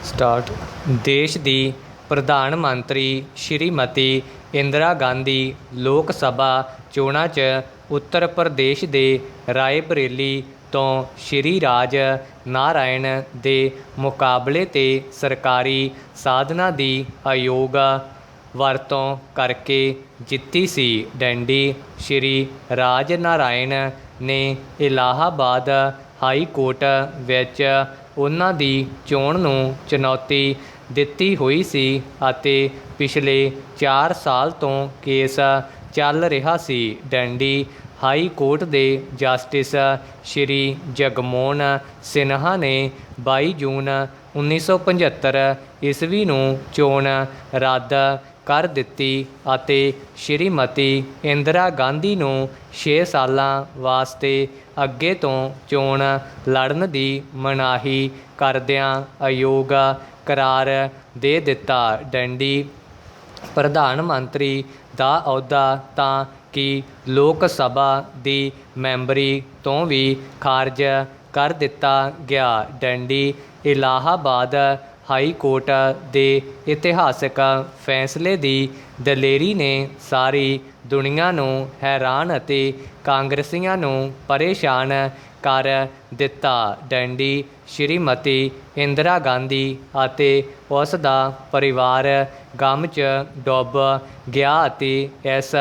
Start. ਦੇਸ਼ ਦੀ ਪ੍ਰਧਾਨ ਮੰਤਰੀ ਸ਼੍ਰੀਮਤੀ ਇੰਦਰਾ ਗਾਂਧੀ ਲੋਕ ਸਭਾ ਚੋਣਾਂ 'ਚ ਉੱਤਰ ਪ੍ਰਦੇਸ਼ ਦੇ ਰਾਏਬਰੇਲੀ ਤੋਂ ਸ਼੍ਰੀ ਰਾਜ ਨਾਰਾਇਣ ਦੇ ਮੁਕਾਬਲੇ 'ਤੇ ਸਰਕਾਰੀ ਸਾਧਨਾਂ ਦੀ ਅਯੋਗ ਵਰਤੋਂ ਕਰਕੇ ਜਿੱਤੀ ਸੀ। ਡੰਡੀ ਸ਼੍ਰੀ ਰਾਜ ਨਾਰਾਇਣ ਨੇ ਇਲਾਹਾਬਾਦ ਹਾਈ ਕੋਰਟ ਵਿੱਚ ਉਹਨਾਂ ਦੀ ਚੋਣ ਨੂੰ ਚੁਣੌਤੀ ਦਿੱਤੀ ਹੋਈ ਸੀ ਅਤੇ ਪਿਛਲੇ 4 ਸਾਲ ਤੋਂ ਕੇਸ ਚੱਲ ਰਿਹਾ ਸੀ। ਡੰਡੀ ਹਾਈ ਕੋਰਟ ਦੇ ਜਸਟਿਸ ਸ਼੍ਰੀ ਜਗਮੋਹਨ ਸਿਨਹਾ ਨੇ 22 ਜੂਨ 1975 ਈਸਵੀ ਨੂੰ ਚੋਣ ਰੱਦ ਕਰ ਦਿੱਤੀ ਅਤੇ ਸ਼੍ਰੀਮਤੀ ਇੰਦਰਾ ਗਾਂਧੀ ਨੂੰ 6 ਸਾਲਾਂ ਵਾਸਤੇ ਅੱਗੇ ਤੋਂ ਚੋਣ ਲੜਨ ਦੀ ਮਨਾਹੀ ਕਰਦਿਆਂ ਅਯੋਗ ਕਰਾਰ ਦੇ ਦਿੱਤਾ। ਡੰਡੀ ਪ੍ਰਧਾਨ ਮੰਤਰੀ ਦਾ ਅਹੁਦਾ ਤਾਂ ਕਿ ਲੋਕ ਸਭਾ ਦੀ ਮੈਂਬਰੀ ਤੋਂ ਵੀ ਖਾਰਜ ਕਰ ਦਿੱਤਾ ਗਿਆ। ਡੰਡੀ ਇਲਾਹਾਬਾਦ ਹਾਈ ਕੋਰਟ ਦੇ ਇਤਿਹਾਸਕ ਫੈਸਲੇ ਦੀ ਦਲੇਰੀ ਨੇ ਸਾਰੀ ਦੁਨੀਆ ਨੂੰ ਹੈਰਾਨ ਅਤੇ ਕਾਂਗਰਸੀਆਂ ਨੂੰ ਪਰੇਸ਼ਾਨ ਕਰ ਦਿੱਤਾ। ਡੰਡੀ ਸ਼੍ਰੀਮਤੀ ਇੰਦਰਾ ਗਾਂਧੀ ਅਤੇ ਉਸ ਦਾ ਪਰਿਵਾਰ ਗਮ 'ਚ ਡੁੱਬ ਗਿਆ ਅਤੇ ਇਸ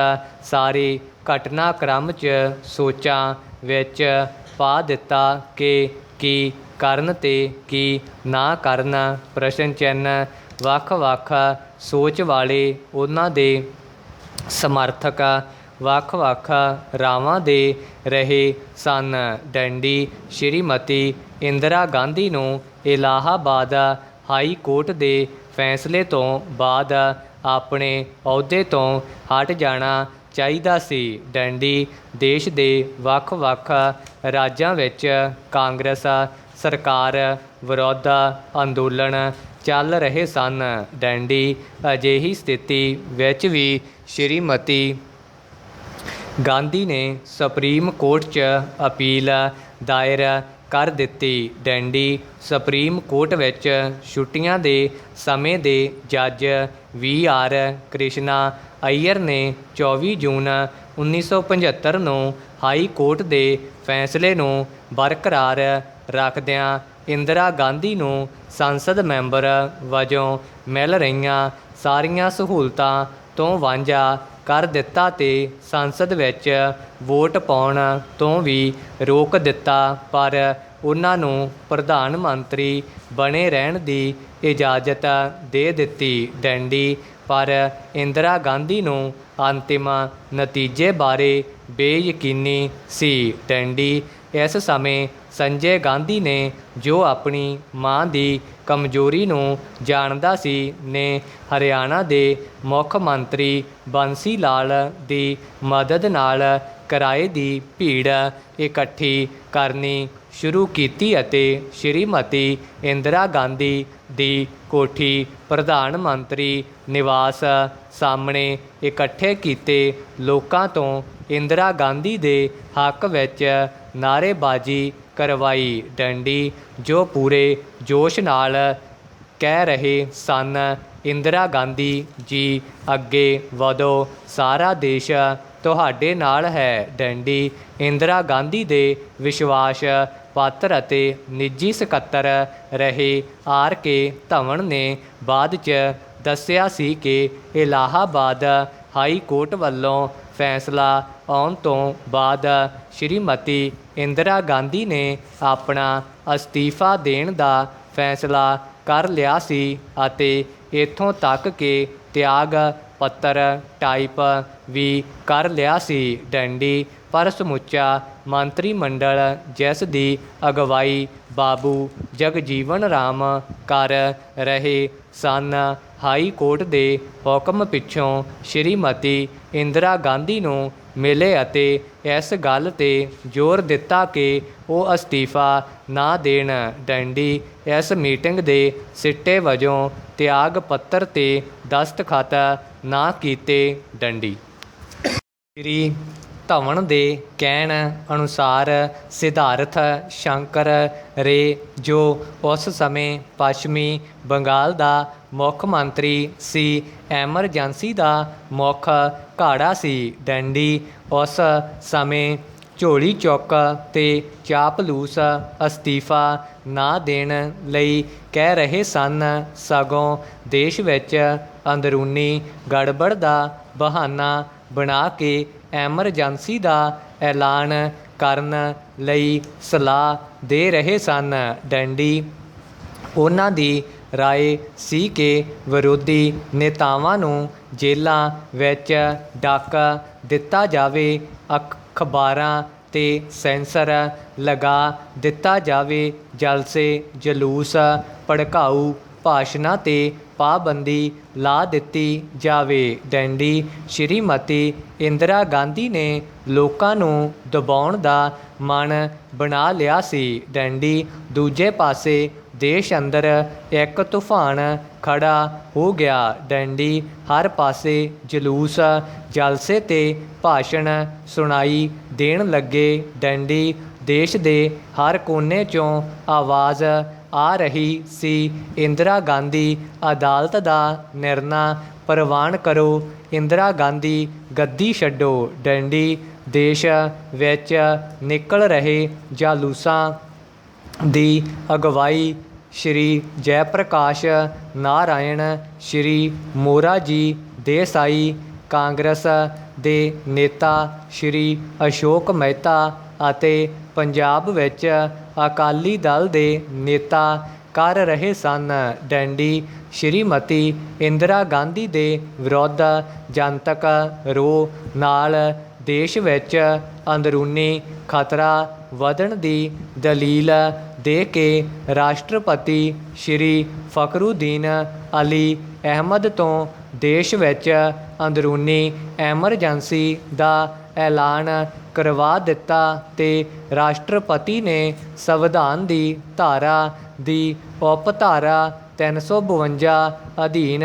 ਸਾਰੇ ਘਟਨਾਕ੍ਰਮ 'ਚ ਸੋਚਾਂ ਵਿੱਚ ਪਾ ਦਿੱਤਾ ਕਿ ਕੀ ਕਰਨ ਤੇ ਕੀ ਨਾ ਕਰਨ। ਪ੍ਰਸ਼ਨ ਚਿੰਨ੍ਹ। ਵੱਖ-ਵੱਖ ਸੋਚ ਵਾਲੇ ਉਹਨਾਂ ਦੇ ਸਮਰਥਕ ਵੱਖ-ਵੱਖ ਰਾਵਾਂ ਦੇ ਰਹੇ ਸਨ। ਡੰਡੀ ਸ਼੍ਰੀਮਤੀ ਇੰਦਰਾ ਗਾਂਧੀ ਨੂੰ ਇਲਾਹਾਬਾਦ ਹਾਈ ਕੋਰਟ ਦੇ ਫੈਸਲੇ ਤੋਂ ਬਾਅਦ ਆਪਣੇ ਅਹੁਦੇ ਤੋਂ ਹਟ ਜਾਣਾ ਚਾਹੀਦਾ ਸੀ। ਡੰਡੀ ਦੇਸ਼ ਦੇ ਵੱਖ-ਵੱਖ ਰਾਜਾਂ ਵਿੱਚ ਕਾਂਗਰਸ ਸਰਕਾਰ ਵਿਰੁੱਧ ਅੰਦੋਲਨ ਚੱਲ ਰਹੇ ਸਨ। ਡੰਡੀ ਅਜਿਹੀ ਸਥਿਤੀ ਵਿੱਚ ਵੀ ਸ਼੍ਰੀਮਤੀ ਗਾਂਧੀ ਨੇ ਸੁਪਰੀਮ ਕੋਰਟ 'ਚ ਅਪੀਲ ਦਾਇਰ ਕਰ ਦਿੱਤੀ। ਡੰਡੀ ਸੁਪਰੀਮ ਕੋਰਟ ਵਿੱਚ ਛੁੱਟੀਆਂ ਦੇ ਸਮੇਂ ਦੇ ਜੱਜ VR ਕ੍ਰਿਸ਼ਨਾ ਅਈਅਰ ਨੇ 24 ਜੂਨ 1975 ਨੂੰ ਹਾਈ ਕੋਰਟ ਦੇ ਫੈਸਲੇ ਨੂੰ ਬਰਕਰਾਰ ਰੱਖਦਿਆਂ ਇੰਦਰਾ ਗਾਂਧੀ ਨੂੰ ਸੰਸਦ ਮੈਂਬਰ ਵਜੋਂ ਮਿਲ ਰਹੀਆਂ ਸਾਰੀਆਂ ਸਹੂਲਤਾਂ ਤੋਂ ਵਾਂਝਾ ਕਰ ਦਿੱਤਾ ਤੇ ਸੰਸਦ ਵਿੱਚ ਵੋਟ ਪਾਉਣ ਤੋਂ ਵੀ ਰੋਕ ਦਿੱਤਾ, ਪਰ ਉਹਨਾਂ ਨੂੰ ਪ੍ਰਧਾਨ ਮੰਤਰੀ ਬਣੇ ਰਹਿਣ ਦੀ ਇਜਾਜ਼ਤ ਦੇ ਦਿੱਤੀ। ਡੰਡੀ ਪਰ ਇੰਦਰਾ ਗਾਂਧੀ ਨੂੰ ਅੰਤਿਮ ਨਤੀਜੇ ਬਾਰੇ ਬੇਯਕੀਨੀ ਸੀ। ਡੰਡੀ ਇਸ ਸਮੇਂ ਸੰਜੇ ਗਾਂਧੀ ਨੇ, ਜੋ ਆਪਣੀ ਮਾਂ ਦੀ ਕਮਜ਼ੋਰੀ ਨੂੰ ਜਾਣਦਾ ਸੀ, ਨੇ ਹਰਿਆਣਾ ਦੇ ਮੁੱਖ ਮੰਤਰੀ ਬੰਸੀ ਲਾਲ ਦੀ ਮਦਦ ਨਾਲ ਕਿਰਾਏ ਦੀ ਭੀੜ ਇਕੱਠੀ ਕਰਨੀ ਸ਼ੁਰੂ ਕੀਤੀ ਅਤੇ ਸ਼੍ਰੀਮਤੀ ਇੰਦਰਾ ਗਾਂਧੀ ਦੀ ਕੋਠੀ ਪ੍ਰਧਾਨ ਮੰਤਰੀ ਨਿਵਾਸ ਸਾਹਮਣੇ ਇਕੱਠੇ ਕੀਤੇ ਲੋਕਾਂ ਤੋਂ ਇੰਦਰਾ ਗਾਂਧੀ ਦੇ ਹੱਕ ਵਿੱਚ ਨਾਅਰੇਬਾਜ਼ੀ ਕਰਵਾਈ। ਡੰਡੀ ਜੋ ਪੂਰੇ ਜੋਸ਼ ਨਾਲ ਕਹਿ ਰਹੇ ਸਨ, ਇੰਦਰਾ ਗਾਂਧੀ ਜੀ ਅੱਗੇ ਵਧੋ, ਸਾਰਾ ਦੇਸ਼ ਤੁਹਾਡੇ ਨਾਲ ਹੈ। ਡੰਡੀ ਇੰਦਰਾ ਗਾਂਧੀ ਦੇ ਵਿਸ਼ਵਾਸ ਪਾਤਰ ਅਤੇ ਨਿੱਜੀ ਸਕੱਤਰ ਰਹੇ। RK ਧਵਨ ਨੇ ਬਾਅਦ 'ਚ ਦੱਸਿਆ ਸੀ ਕਿ ਇਲਾਹਾਬਾਦ ਹਾਈ ਕੋਰਟ ਵੱਲੋਂ ਫੈਸਲਾ ਆਉਣ ਤੋਂ ਬਾਅਦ ਸ਼੍ਰੀਮਤੀ ਇੰਦਰਾ ਗਾਂਧੀ ਨੇ ਆਪਣਾ ਅਸਤੀਫਾ ਦੇਣ ਦਾ ਫੈਸਲਾ ਕਰ ਲਿਆ ਸੀ ਅਤੇ ਇੱਥੋਂ ਤੱਕ ਕਿ ਤਿਆਗ ਪੱਤਰ ਟਾਈਪ ਵੀ ਕਰ ਲਿਆ ਸੀ। ਡੰਡੀ ਪਰ ਸਮੁੱਚਾ ਮੰਤਰੀ ਮੰਡਲ, ਜਿਸ ਦੀ ਅਗਵਾਈ ਬਾਬੂ ਜਗਜੀਵਨ ਰਾਮ ਕਰ ਰਹੇ ਸਨ, ਹਾਈ ਕੋਰਟ ਦੇ ਹੁਕਮ ਪਿੱਛੋਂ ਸ਼੍ਰੀਮਤੀ ਇੰਦਰਾ ਗਾਂਧੀ ਨੂੰ ਮਿਲੇ ਅਤੇ ਇਸ ਗੱਲ 'ਤੇ ਜ਼ੋਰ ਦਿੱਤਾ ਕਿ ਉਹ ਅਸਤੀਫਾ ਨਾ ਦੇਣ। ਡੰਡੀ ਇਸ ਮੀਟਿੰਗ ਦੇ ਸਿੱਟੇ ਵਜੋਂ ਤਿਆਗ ਪੱਤਰ 'ਤੇ ਦਸਤਖਤ ਨਾ ਕੀਤੇ। ਡੰਡੀ ਸ਼੍ਰੀ ਧਵਨ ਦੇ ਕਹਿਣ ਅਨੁਸਾਰ ਸਿਧਾਰਥ ਸ਼ੰਕਰ ਰੇ, ਜੋ ਉਸ ਸਮੇਂ ਪੱਛਮੀ ਬੰਗਾਲ ਦਾ ਮੁੱਖ ਮੰਤਰੀ ਸੀ, ਐਮਰਜੈਂਸੀ ਦਾ ਮੁੱਖ ਘਾੜਾ ਸੀ। ਡੰਡੀ ਉਸ ਸਮੇਂ ਝੋਲੀ ਚੁੱਕ ਤੇ ਚਾਪਲੂਸ ਅਸਤੀਫਾ ਨਾ ਦੇਣ ਲਈ ਕਹਿ ਰਹੇ ਸਨ, ਸਗੋਂ ਦੇਸ਼ ਵਿੱਚ ਅੰਦਰੂਨੀ ਗੜਬੜ ਦਾ ਬਹਾਨਾ ਬਣਾ ਕੇ ਐਮਰਜੈਂਸੀ ਦਾ ਐਲਾਨ ਕਰਨ ਲਈ ਸਲਾਹ ਦੇ ਰਹੇ ਸਨ। ਡੰਡੀ ਉਹਨਾਂ ਦੀ ਰਾਏ ਸੀ ਕਿ ਵਿਰੋਧੀ ਨੇਤਾਵਾਂ ਨੂੰ ਜੇਲ੍ਹਾਂ ਵਿੱਚ ਡੱਕ ਦਿੱਤਾ ਜਾਵੇ, ਅਖਬਾਰਾਂ 'ਤੇ ਸੈਂਸਰ ਲਗਾ ਦਿੱਤਾ ਜਾਵੇ, ਜਲਸੇ ਜਲੂਸ ਭੜਕਾਊ ਭਾਸ਼ਣਾਂ 'ਤੇ ਪਾਬੰਦੀ ਲਾ ਦਿੱਤੀ ਜਾਵੇ। ਡੰਡੀ ਸ਼੍ਰੀਮਤੀ ਇੰਦਰਾ ਗਾਂਧੀ ਨੇ ਲੋਕਾਂ ਨੂੰ ਦਬਾਉਣ ਦਾ ਮਨ ਬਣਾ ਲਿਆ ਸੀ। ਡੰਡੀ ਦੂਜੇ ਪਾਸੇ ਦੇਸ਼ ਅੰਦਰ ਇੱਕ ਤੂਫਾਨ ਖੜਾ ਹੋ ਗਿਆ। ਡੰਡੀ ਹਰ ਪਾਸੇ ਜਲੂਸ ਜਲਸੇ ਤੇ ਭਾਸ਼ਣ ਸੁਣਾਈ ਦੇਣ ਲੱਗੇ। ਡੰਡੀ ਦੇਸ਼ ਦੇ ਹਰ ਕੋਨੇ 'ਚੋਂ ਆਵਾਜ਼ ਆ ਰਹੀ ਸੀ, ਇੰਦਰਾ ਗਾਂਧੀ ਅਦਾਲਤ ਦਾ ਨਿਰਣਾ ਪ੍ਰਵਾਨ ਕਰੋ, ਇੰਦਰਾ ਗਾਂਧੀ ਗੱਦੀ ਛੱਡੋ। ਡੰਡੀ ਦੇਸ਼ ਵਿੱਚ ਨਿਕਲ ਰਹੇ ਜਾਲੂਸਾਂ ਦੀ ਅਗਵਾਈ ਸ਼੍ਰੀ ਜੈ ਪ੍ਰਕਾਸ਼ ਨਾਰਾਇਣ, ਸ਼੍ਰੀ ਮੋਰਾਰਜੀ ਦੇਸਾਈ, ਕਾਂਗਰਸ ਦੇ ਨੇਤਾ ਸ਼੍ਰੀ ਅਸ਼ੋਕ ਮਹਿਤਾ ਅਤੇ ਪੰਜਾਬ ਵਿੱਚ ਅਕਾਲੀ ਦਲ ਦੇ ਨੇਤਾ ਕਰ ਰਹੇ ਸਨ। ਡੰਡੀ ਸ਼੍ਰੀਮਤੀ ਇੰਦਰਾ ਗਾਂਧੀ ਦੇ ਵਿਰੁੱਧ ਜਨਤਕ ਰੋਹ ਨਾਲ ਦੇਸ਼ ਵਿੱਚ ਅੰਦਰੂਨੀ ਖਤਰਾ ਵਧਣ ਦੀ ਦਲੀਲ ਦੇ ਕੇ ਰਾਸ਼ਟਰਪਤੀ ਸ਼੍ਰੀ ਫਖਰੂਦੀਨ ਅਲੀ ਅਹਿਮਦ ਤੋਂ ਦੇਸ਼ ਵਿੱਚ ਅੰਦਰੂਨੀ ਐਮਰਜੈਂਸੀ ਦਾ ਐਲਾਨ ਕਰਵਾ ਦਿੱਤਾ ਤੇ ਰਾਸ਼ਟਰਪਤੀ ਨੇ ਸੰਵਿਧਾਨ ਦੀ ਧਾਰਾ ਦੀ ਉਪ ਧਾਰਾ 352 ਅਧੀਨ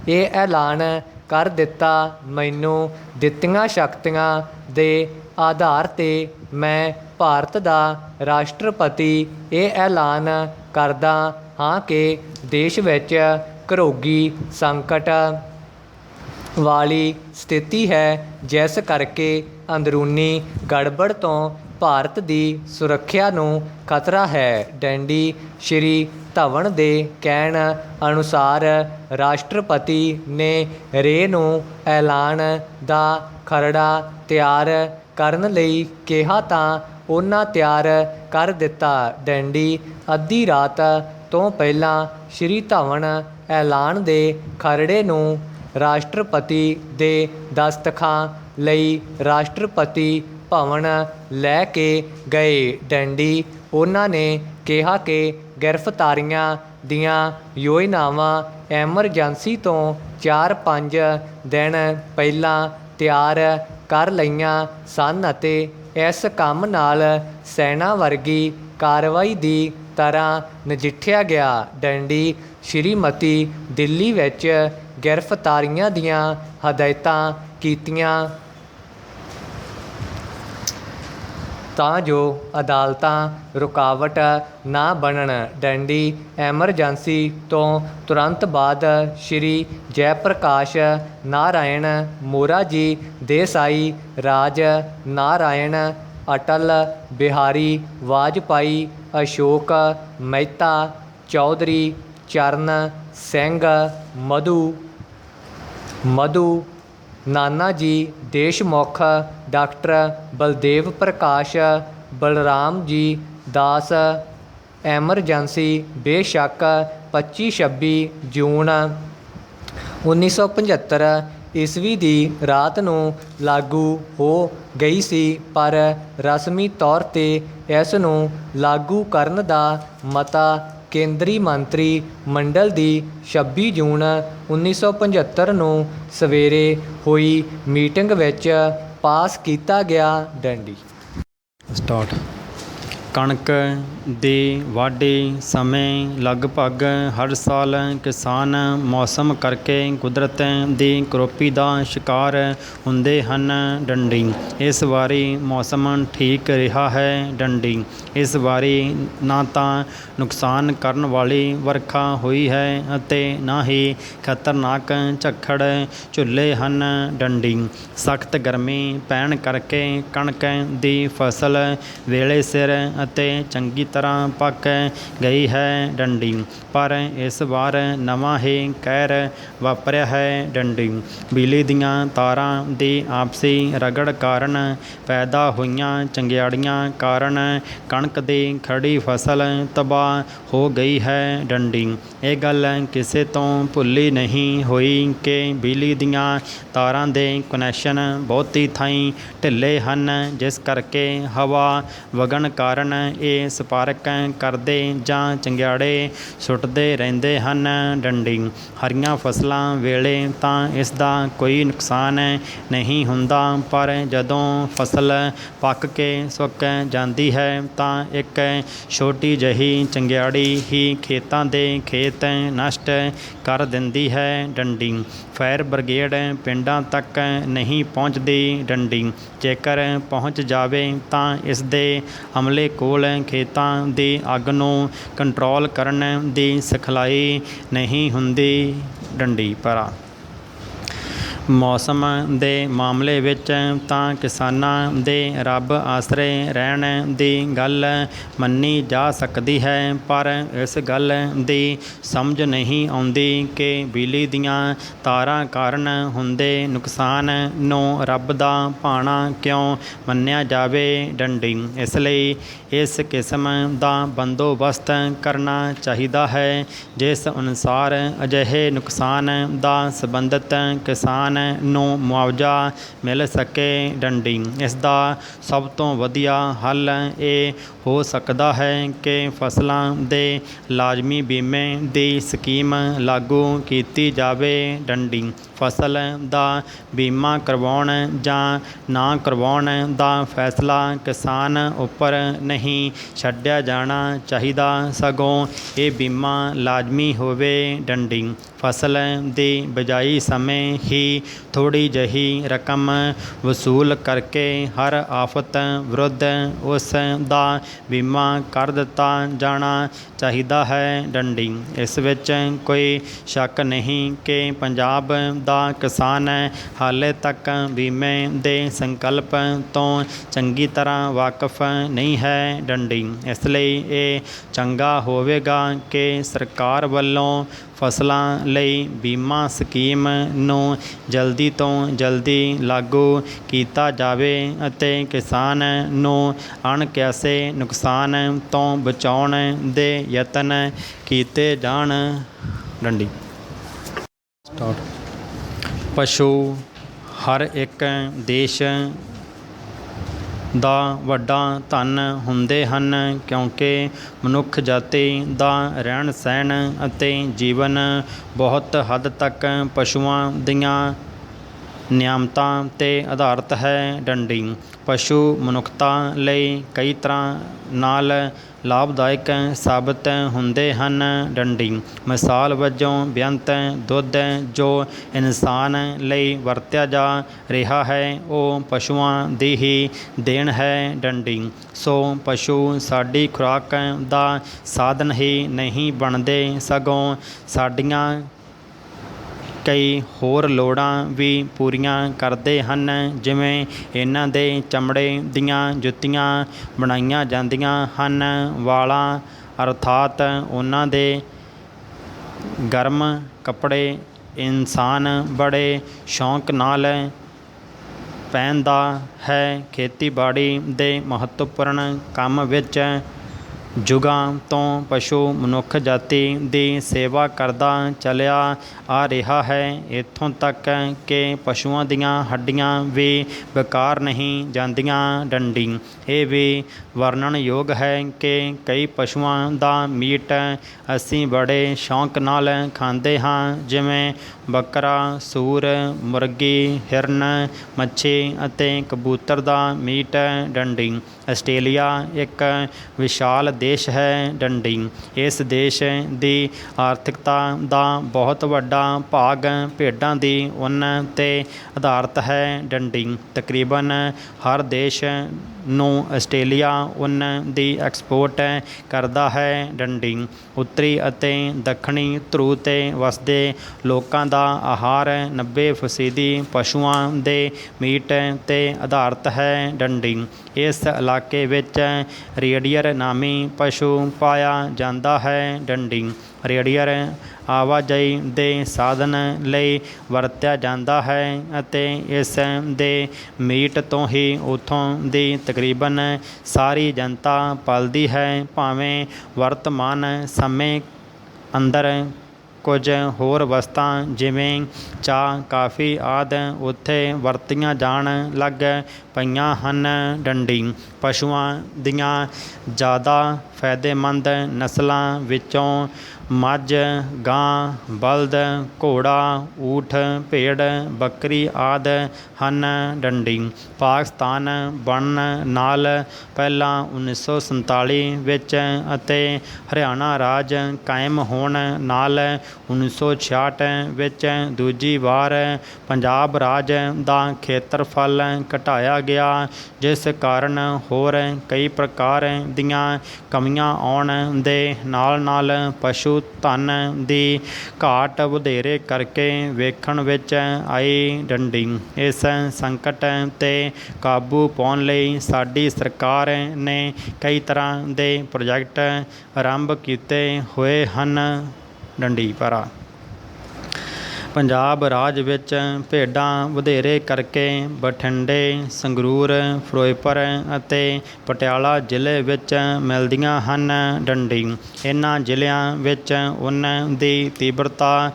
ਇਹ ਐਲਾਨ ਕਰ ਦਿੱਤਾ, ਮੈਨੂੰ ਦਿੱਤੀਆਂ ਸ਼ਕਤੀਆਂ ਦੇ ਆਧਾਰ 'ਤੇ ਮੈਂ ਭਾਰਤ ਦਾ ਰਾਸ਼ਟਰਪਤੀ ਇਹ ਐਲਾਨ ਕਰਦਾ ਹਾਂ ਕਿ ਦੇਸ਼ ਵਿੱਚ ਘਰੋਗੀ ਸੰਕਟ ਵਾਲੀ ਸਥਿਤੀ ਹੈ, ਜਿਸ ਕਰਕੇ ਅੰਦਰੂਨੀ ਗੜਬੜ ਤੋਂ ਭਾਰਤ ਦੀ ਸੁਰੱਖਿਆ ਨੂੰ ਖਤਰਾ ਹੈ। ਡੰਡੀ ਸ਼੍ਰੀ ਧਵਨ ਦੇ ਕਹਿਣ ਅਨੁਸਾਰ ਰਾਸ਼ਟਰਪਤੀ ਨੇ ਰੇ ਨੂੰ ਐਲਾਨ ਦਾ ਖਰੜਾ ਤਿਆਰ ਕਰਨ ਲਈ ਕਿਹਾ ਤਾਂ ਉਹਨਾਂ ਤਿਆਰ ਕਰ ਦਿੱਤਾ। ਡੰਡੀ ਅੱਧੀ ਰਾਤ ਤੋਂ ਪਹਿਲਾਂ ਸ਼੍ਰੀ ਧਵਨ ਐਲਾਨ ਦੇ ਖਰੜੇ ਨੂੰ ਰਾਸ਼ਟਰਪਤੀ ਦੇ ਦਸਤਖਤਾਂ ਲਈ ਰਾਸ਼ਟਰਪਤੀ ਭਵਨ ਲੈ ਕੇ ਗਏ। ਡੰਡੀ ਉਹਨਾਂ ਨੇ ਕਿਹਾ ਕਿ ਗ੍ਰਿਫਤਾਰੀਆਂ ਦੀਆਂ ਯੋਜਨਾਵਾਂ ਐਮਰਜੈਂਸੀ ਤੋਂ 4-5 ਦਿਨ ਪਹਿਲਾਂ ਤਿਆਰ ਕਰ ਲਈਆਂ ਸਨ ਅਤੇ ਇਸ ਕੰਮ ਨਾਲ ਸੈਨਾ ਵਰਗੀ ਕਾਰਵਾਈ ਦੀ ਤਰ੍ਹਾਂ ਨਜਿੱਠਿਆ ਗਿਆ। ਡੰਡੀ ਸ਼੍ਰੀਮਤੀ ਦਿੱਲੀ ਵਿੱਚ ਗ੍ਰਿਫਤਾਰੀਆਂ ਦੀਆਂ ਹਦਾਇਤਾਂ ਕੀਤੀਆਂ ਤਾਂ ਜੋ ਅਦਾਲਤਾਂ ਰੁਕਾਵਟ ਨਾ ਬਣਨ। ਡੰਡੀ ਐਮਰਜੈਂਸੀ ਤੋਂ ਤੁਰੰਤ ਬਾਅਦ ਸ਼੍ਰੀ ਜੈ ਪ੍ਰਕਾਸ਼ ਨਾਰਾਇਣ, ਮੋਰਾਰਜੀ ਦੇਸਾਈ, ਰਾਜ ਨਾਰਾਇਣ, ਅਟਲ ਬਿਹਾਰੀ ਵਾਜਪਾਈ, ਅਸ਼ੋਕ ਮਹਿਤਾ, ਚੌਧਰੀ ਚਰਨ ਸਿੰਘ, ਮਧੂ ਨਾਨਾ ਜੀ ਦੇਸ਼ਮੁਖ, ਡਾਕਟਰ ਬਲਦੇਵ ਪ੍ਰਕਾਸ਼, ਬਲਰਾਮ ਜੀ ਦਾਸ। ਐਮਰਜੈਂਸੀ ਬੇਸ਼ੱਕ 25-26 ਜੂਨ 1975 ਈਸਵੀ ਦੀ ਰਾਤ ਨੂੰ ਲਾਗੂ ਹੋ ਗਈ ਸੀ, ਪਰ ਰਸਮੀ ਤੌਰ 'ਤੇ ਇਸ ਨੂੰ ਲਾਗੂ ਕਰਨ ਦਾ ਮਤਾ ਕੇਂਦਰੀ ਮੰਤਰੀ ਮੰਡਲ ਦੀ 26 ਜੂਨ 1975 ਨੂੰ ਸਵੇਰੇ ਹੋਈ ਮੀਟਿੰਗ ਵਿੱਚ ਪਾਸ ਕੀਤਾ ਗਿਆ। ਡੰਡੀ ਕਣਕ ਦੀ ਵਾਢੀ ਸਮੇਂ ਲਗਭਗ ਹਰ ਸਾਲ ਕਿਸਾਨ ਮੌਸਮ ਕਰਕੇ ਕੁਦਰਤ ਦੀ ਕਰੋਪੀ ਦਾ ਸ਼ਿਕਾਰ ਹੁੰਦੇ ਹਨ। ਡੰਡੀ। ਇਸ ਵਾਰੀ ਮੌਸਮ ਠੀਕ ਰਿਹਾ ਹੈ। ਡੰਡੀ। ਇਸ ਵਾਰੀ ਨਾ ਤਾਂ ਨੁਕਸਾਨ ਕਰਨ ਵਾਲੀ ਵਰਖਾ ਹੋਈ ਹੈ ਅਤੇ ਨਾ ਹੀ ਖਤਰਨਾਕ ਝੱਖੜ ਝੁੱਲੇ ਹਨ। ਡੰਡੀ। ਸਖਤ ਗਰਮੀ ਪੈਣ ਕਰਕੇ ਕਣਕ ਦੀ ਫਸਲ ਵੇਲੇ ਸਿਰ ਅਤੇ ਚੰਗੀ ਤਰ੍ਹਾਂ ਪੱਕ ਗਈ ਹੈ। ਡੰਡੀ। ਪਰ ਇਸ ਵਾਰ ਨਵਾਂ ਹੀ ਕਹਿਰ ਵਾਪਰਿਆ ਹੈ। ਡੰਡੀ। ਬਿਜਲੀ ਦੀਆਂ ਤਾਰਾਂ ਦੀ ਆਪਸੀ ਰਗੜ ਕਾਰਨ ਪੈਦਾ ਹੋਈਆਂ ਚੰਗਿਆੜੀਆਂ ਕਾਰਨ ਕਣਕ ਦੀ ਖੜੀ ਫਸਲ ਤਬਾਹ ਹੋ ਗਈ ਹੈ। ਡੰਡੀ। ਇਹ ਗੱਲ ਕਿਸੇ ਤੋਂ ਭੁੱਲੀ ਨਹੀਂ ਹੋਈ ਕਿ ਬਿਜਲੀ ਦੀਆਂ ਤਾਰਾਂ ਦੇ ਕੁਨੈਕਸ਼ਨ ਬਹੁਤੀ ਥਾਈਂ ਢਿੱਲੇ ਹਨ, ਜਿਸ ਕਰਕੇ ਹਵਾ ਵਗਣ ਕਾਰਨ ਇਹ ਸਪਾਰਕ ਕਰਦੇ ਜਾਂ ਚੰਗਿਆੜੇ ਸੁੱਟਦੇ ਰਹਿੰਦੇ ਹਨ। ਡੰਡੀ। ਹਰੀਆਂ ਫਸਲਾਂ ਵੇਲੇ ਤਾਂ ਇਸ ਦਾ ਕੋਈ ਨੁਕਸਾਨ ਨਹੀਂ ਹੁੰਦਾ, ਪਰ ਜਦੋਂ ਫਸਲ ਪੱਕ ਕੇ ਸੁੱਕ ਜਾਂਦੀ ਹੈ ਤਾਂ ਇੱਕ ਛੋਟੀ ਜਿਹੀ ਚੰਗਿਆੜੀ ਹੀ ਖੇਤਾਂ ਦੇ ਖੇਤ ਨਸ਼ਟ ਕਰ ਦਿੰਦੀ ਹੈ। ਡੰਡੀ। ਫਾਇਰ ਬ੍ਰਿਗੇਡ ਪਿੰਡਾਂ ਤੱਕ ਨਹੀਂ ਪਹੁੰਚਦੀ। ਡੰਡੀ। ਜੇਕਰ ਪਹੁੰਚ ਜਾਵੇ ਤਾਂ ਇਸ ਦੇ ਅਮਲੇ ਕੋਲ ਖੇਤਾਂ ਦੀ ਅੱਗ ਨੂੰ ਕੰਟਰੋਲ ਕਰਨ ਦੀ ਸਿਖਲਾਈ ਨਹੀਂ ਹੁੰਦੀ। ਡੰਡੀ। ਪਰਾ ਮੌਸਮ ਦੇ ਮਾਮਲੇ ਵਿੱਚ ਤਾਂ ਕਿਸਾਨਾਂ ਦੇ ਰੱਬ ਆਸਰੇ ਰਹਿਣ ਦੀ ਗੱਲ ਮੰਨੀ ਜਾ ਸਕਦੀ ਹੈ, ਪਰ ਇਸ ਗੱਲ ਦੀ ਸਮਝ ਨਹੀਂ ਆਉਂਦੀ ਕਿ ਬਿਜਲੀ ਦੀਆਂ ਤਾਰਾਂ ਕਾਰਨ ਹੁੰਦੇ ਨੁਕਸਾਨ ਨੂੰ ਰੱਬ ਦਾ ਭਾਣਾ ਕਿਉਂ ਮੰਨਿਆ ਜਾਵੇ। ਡੰਡੀ। ਇਸ ਲਈ ਇਸ ਕਿਸਮ ਦਾ ਬੰਦੋਬਸਤ ਕਰਨਾ ਚਾਹੀਦਾ ਹੈ ਜਿਸ ਅਨੁਸਾਰ ਅਜਿਹੇ ਨੁਕਸਾਨ ਦਾ ਸੰਬੰਧਿਤ ਕਿਸਾਨ ਨੂੰ ਮੁਆਵਜ਼ਾ ਮਿਲ ਸਕੇ। ਡੰਡੀ। ਇਸ ਦਾ ਸਭ ਤੋਂ ਵਧੀਆ ਹੱਲ ਇਹ ਹੋ ਸਕਦਾ ਹੈ ਕਿ ਫਸਲਾਂ ਦੇ ਲਾਜ਼ਮੀ ਬੀਮੇ ਦੀ ਸਕੀਮ ਲਾਗੂ ਕੀਤੀ ਜਾਵੇ। ਡੰਡੀ। ਫਸਲ ਦਾ ਬੀਮਾ ਕਰਵਾਉਣ ਜਾਂ ਨਾ ਕਰਵਾਉਣ ਦਾ ਫੈਸਲਾ ਕਿਸਾਨ ਉੱਪਰ ਨਹੀਂ ਛੱਡਿਆ ਜਾਣਾ ਚਾਹੀਦਾ, ਸਗੋਂ ਇਹ ਬੀਮਾ ਲਾਜ਼ਮੀ ਹੋਵੇ। ਡੰਡੀ। ਫਸਲ ਦੀ ਬਿਜਾਈ ਸਮੇਂ ਹੀ ਥੋੜ੍ਹੀ ਜਿਹੀ ਰਕਮ ਵਸੂਲ ਕਰਕੇ ਹਰ ਆਫਤ ਵਿਰੁੱਧ ਉਸ ਦਾ ਬੀਮਾ ਕਰ ਦਿੱਤਾ ਜਾਣਾ ਚਾਹੀਦਾ ਹੈ। ਡੰਡੀ। ਇਸ ਵਿੱਚ ਕੋਈ ਸ਼ੱਕ ਨਹੀਂ ਕਿ ਪੰਜਾਬ ਦਾ ਕਿਸਾਨ ਹਾਲੇ ਤੱਕ ਬੀਮੇ ਦੇ ਸੰਕਲਪ ਤੋਂ ਚੰਗੀ ਤਰ੍ਹਾਂ ਵਾਕਫ ਨਹੀਂ ਹੈ। ਡੰਡੀ। ਇਸ ਲਈ ਇਹ ਚੰਗਾ ਹੋਵੇਗਾ ਕਿ ਸਰਕਾਰ ਵੱਲੋਂ ਫਸਲਾਂ ਲਈ ਬੀਮਾ ਸਕੀਮ ਨੂੰ ਜਲਦੀ ਤੋਂ ਜਲਦੀ ਲਾਗੂ ਕੀਤਾ ਜਾਵੇ ਅਤੇ ਕਿਸਾਨ ਨੂੰ ਅਣਕਿਆਸੇ ਨੁਕਸਾਨ ਤੋਂ ਬਚਾਉਣ ਦੇ ਯਤਨ ਕੀਤੇ ਜਾਣ। ਡੰਡੀ। ਪਸ਼ੂ ਹਰ ਇੱਕ ਦੇਸ਼ ਦਾ ਵੱਡਾ ਧਨ ਹੁੰਦੇ ਹਨ, ਕਿਉਂਕਿ ਮਨੁੱਖ ਜਾਤੀ ਦਾ ਰਹਿਣ ਸਹਿਣ ਅਤੇ ਜੀਵਨ ਬਹੁਤ ਹੱਦ ਤੱਕ ਪਸ਼ੂਆਂ ਦੀਆਂ ਨਿਯਮਤਾਂ 'ਤੇ ਆਧਾਰਿਤ ਹੈ। ਡੰਡੀ। ਪਸ਼ੂ ਮਨੁੱਖਤਾ ਲਈ ਕਈ ਤਰ੍ਹਾਂ ਨਾਲ ਲਾਭਦਾਇਕ ਸਾਬਤ ਹੁੰਦੇ ਹਨ। ਡੰਡੀ। ਮਿਸਾਲ ਵਜੋਂ ਬੇਅੰਤ ਦੁੱਧ ਜੋ ਇਨਸਾਨ ਲਈ ਵਰਤਿਆ ਜਾ ਰਿਹਾ ਹੈ, ਉਹ ਪਸ਼ੂਆਂ ਦੀ ਹੀ ਦੇਣ ਹੈ। ਡੰਡੀ। ਸੋ ਪਸ਼ੂ ਸਾਡੀ ਖੁਰਾਕ ਦਾ ਸਾਧਨ ਹੀ ਨਹੀਂ ਬਣਦੇ, ਸਗੋਂ ਸਾਡੀਆਂ ਕਈ ਹੋਰ ਲੋੜਾਂ ਵੀ ਪੂਰੀਆਂ ਕਰਦੇ ਹਨ, ਜਿਵੇਂ ਇਹਨਾਂ ਦੇ ਚਮੜੇ ਦੀਆਂ ਜੁੱਤੀਆਂ ਬਣਾਈਆਂ ਜਾਂਦੀਆਂ ਹਨ, ਵਾਲਾਂ ਅਰਥਾਤ ਉਹਨਾਂ ਦੇ ਗਰਮ ਕੱਪੜੇ ਇਨਸਾਨ ਬੜੇ ਸ਼ੌਂਕ ਨਾਲ ਪਹਿਨਦਾ ਹੈ। ਖੇਤੀਬਾੜੀ ਦੇ ਮਹੱਤਵਪੂਰਨ ਕੰਮ ਵਿੱਚ ਯੁਗਾਂ ਤੋਂ ਪਸ਼ੂ ਮਨੁੱਖ ਜਾਤੀ ਦੀ ਸੇਵਾ ਕਰਦਾ ਚਲਿਆ ਆ ਰਿਹਾ ਹੈ। ਇੱਥੋਂ ਤੱਕ ਕਿ ਪਸ਼ੂਆਂ ਦੀਆਂ ਹੱਡੀਆਂ ਵੀ ਬੇਕਾਰ ਨਹੀਂ ਜਾਂਦੀਆਂ। ਡੰਡੀ ਇਹ ਵੀ ਵਰਣਨਯੋਗ ਹੈ ਕਿ ਕਈ ਪਸ਼ੂਆਂ ਦਾ ਮੀਟ ਅਸੀਂ ਬੜੇ ਸ਼ੌਂਕ ਨਾਲ ਖਾਂਦੇ ਹਾਂ, ਜਿਵੇਂ ਬੱਕਰਾ, ਸੂਰ, ਮੁਰਗੀ, ਹਿਰਨ, ਮੱਛੀ ਅਤੇ ਕਬੂਤਰ ਦਾ ਮੀਟ। ਡੰਡੀ ਆਸਟ੍ਰੇਲੀਆ ਇੱਕ ਵਿਸ਼ਾਲ ਦੇਸ਼ ਹੈ। ਡੰਡੀ ਇਸ ਦੇਸ਼ ਦੀ ਆਰਥਿਕਤਾ ਦਾ ਬਹੁਤ ਵੱਡਾ ਭਾਗ ਭੇਡਾਂ ਦੀ ਉੱਨ 'ਤੇ ਆਧਾਰਿਤ ਹੈ। ਡੰਡੀ ਤਕਰੀਬਨ ਹਰ ਦੇਸ਼ ਨੂੰ ਆਸਟ੍ਰੇਲੀਆ ਉੱਨ ਦੀ ਐਕਸਪੋਰਟ ਕਰਦਾ ਹੈ। ਡੰਡੀ ਉੱਤਰੀ ਅਤੇ ਦੱਖਣੀ ਧਰੁਵ 'ਤੇ ਵਸਦੇ ਲੋਕਾਂ ਦਾ ਆਹਾਰ 90% ਪਸ਼ੂਆਂ ਦੇ ਮੀਟ 'ਤੇ ਆਧਾਰਿਤ ਹੈ। ਡੰਡੀ ਇਸ ਇਲਾਕੇ ਵਿੱਚ ਰੇਡੀਅਰ ਨਾਮੀ ਪਸ਼ੂ ਪਾਇਆ ਜਾਂਦਾ ਹੈ। ਡੰਡੀ ਰੇਡੀਅਰ ਆਵਾਜਾਈ ਦੇ ਸਾਧਨ ਲਈ ਵਰਤਿਆ ਜਾਂਦਾ ਹੈ ਅਤੇ ਇਸ ਦੇ ਮੀਟ ਤੋਂ ਹੀ ਉੱਥੋਂ ਦੀ ਤਕਰੀਬਨ ਸਾਰੀ ਜਨਤਾ ਪਲਦੀ ਹੈ। ਭਾਵੇਂ ਵਰਤਮਾਨ ਸਮੇਂ ਅੰਦਰ ਕੁਝ ਹੋਰ ਵਸਤਾਂ ਜਿਵੇਂ ਚਾਹ, ਕਾਫੀ ਆਦਿ ਉੱਥੇ ਵਰਤੀਆਂ ਜਾਣ ਲੱਗ ਪਈਆਂ ਹਨ। ਡੰਡੀ ਪਸ਼ੂਆਂ ਦੀਆਂ ਜ਼ਿਆਦਾ ਫਾਇਦੇਮੰਦ ਨਸਲਾਂ ਵਿੱਚੋਂ ਮੱਝ, ਗਾਂ, ਬਲਦ, ਘੋੜਾ, ਊਠ, ਭੇਡ, ਬੱਕਰੀ ਆਦਿ ਹਨ। ਡੰਡੀ ਪਾਕਿਸਤਾਨ ਬਣਨ ਨਾਲ ਪਹਿਲਾਂ 1947 ਵਿੱਚ ਅਤੇ ਹਰਿਆਣਾ ਰਾਜ ਕਾਇਮ ਹੋਣ ਨਾਲ 1966 ਵਿੱਚ ਦੂਜੀ ਵਾਰ ਪੰਜਾਬ ਰਾਜ ਦਾ ਖੇਤਰਫਲ ਘਟਾਇਆ ਗਿਆ, ਜਿਸ ਕਾਰਨ ਹੋਰ ਕਈ ਪ੍ਰਕਾਰ ਦੀਆਂ ਕਮੀਆਂ ਆਉਣ ਦੇ ਨਾਲ ਨਾਲ ਪਸ਼ੂ ਧਨ ਦੀ ਘਾਟ ਵਧੇਰੇ ਕਰਕੇ ਵੇਖਣ ਵਿੱਚ ਆਈ। ਡੰਡੀ ਇਸ ਸੰਕਟ 'ਤੇ ਕਾਬੂ ਪਾਉਣ ਲਈ ਸਾਡੀ ਸਰਕਾਰ ਨੇ ਕਈ ਤਰ੍ਹਾਂ ਦੇ ਪ੍ਰੋਜੈਕਟ ਆਰੰਭ ਕੀਤੇ ਹੋਏ ਹਨ। ਡੰਡੀ ਪਾਰਾ ਪੰਜਾਬ ਰਾਜ ਵਿੱਚ ਭੇਡਾਂ ਵਧੇਰੇ ਕਰਕੇ ਬਠਿੰਡੇ, ਸੰਗਰੂਰ, ਫਿਰੋਜ਼ਪੁਰ ਅਤੇ ਪਟਿਆਲਾ ਜ਼ਿਲ੍ਹੇ ਵਿੱਚ ਮਿਲਦੀਆਂ ਹਨ। ਡੰਡੀ ਇਹਨਾਂ ਜ਼ਿਲ੍ਹਿਆਂ ਵਿੱਚ ਉੱਨ ਦੀ ਤੀਬਰਤਾ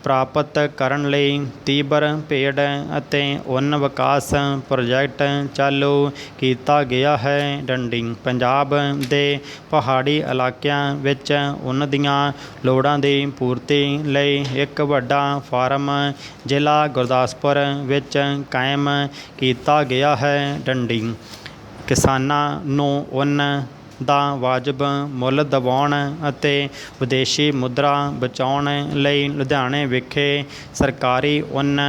ਪ੍ਰਾਪਤ ਕਰਨ ਲਈ ਤੀਬਰ ਭੇਡ ਅਤੇ ਉੱਨ ਵਿਕਾਸ ਪ੍ਰੋਜੈਕਟ ਚਾਲੂ ਕੀਤਾ ਗਿਆ ਹੈ। ਡੰਡੀ ਪੰਜਾਬ ਦੇ ਪਹਾੜੀ ਇਲਾਕਿਆਂ ਵਿੱਚ ਉੱਨ ਦੀਆਂ ਲੋੜਾਂ ਦੀ ਪੂਰਤੀ ਲਈ ਇੱਕ ਵੱਡਾ ਫਾਰਮ ਜ਼ਿਲ੍ਹਾ ਗੁਰਦਾਸਪੁਰ ਵਿੱਚ ਕਾਇਮ ਕੀਤਾ ਗਿਆ ਹੈ। ਡੰਡੀ ਕਿਸਾਨਾਂ ਨੂੰ ਉੱਨ ਦਾ ਵਾਜਬ ਮੁੱਲ ਦਿਵਾਉਣ ਅਤੇ ਵਿਦੇਸ਼ੀ ਮੁਦਰਾ ਬਚਾਉਣ ਲਈ ਲੁਧਿਆਣੇ ਵਿਖੇ ਸਰਕਾਰੀ ਉੱਨ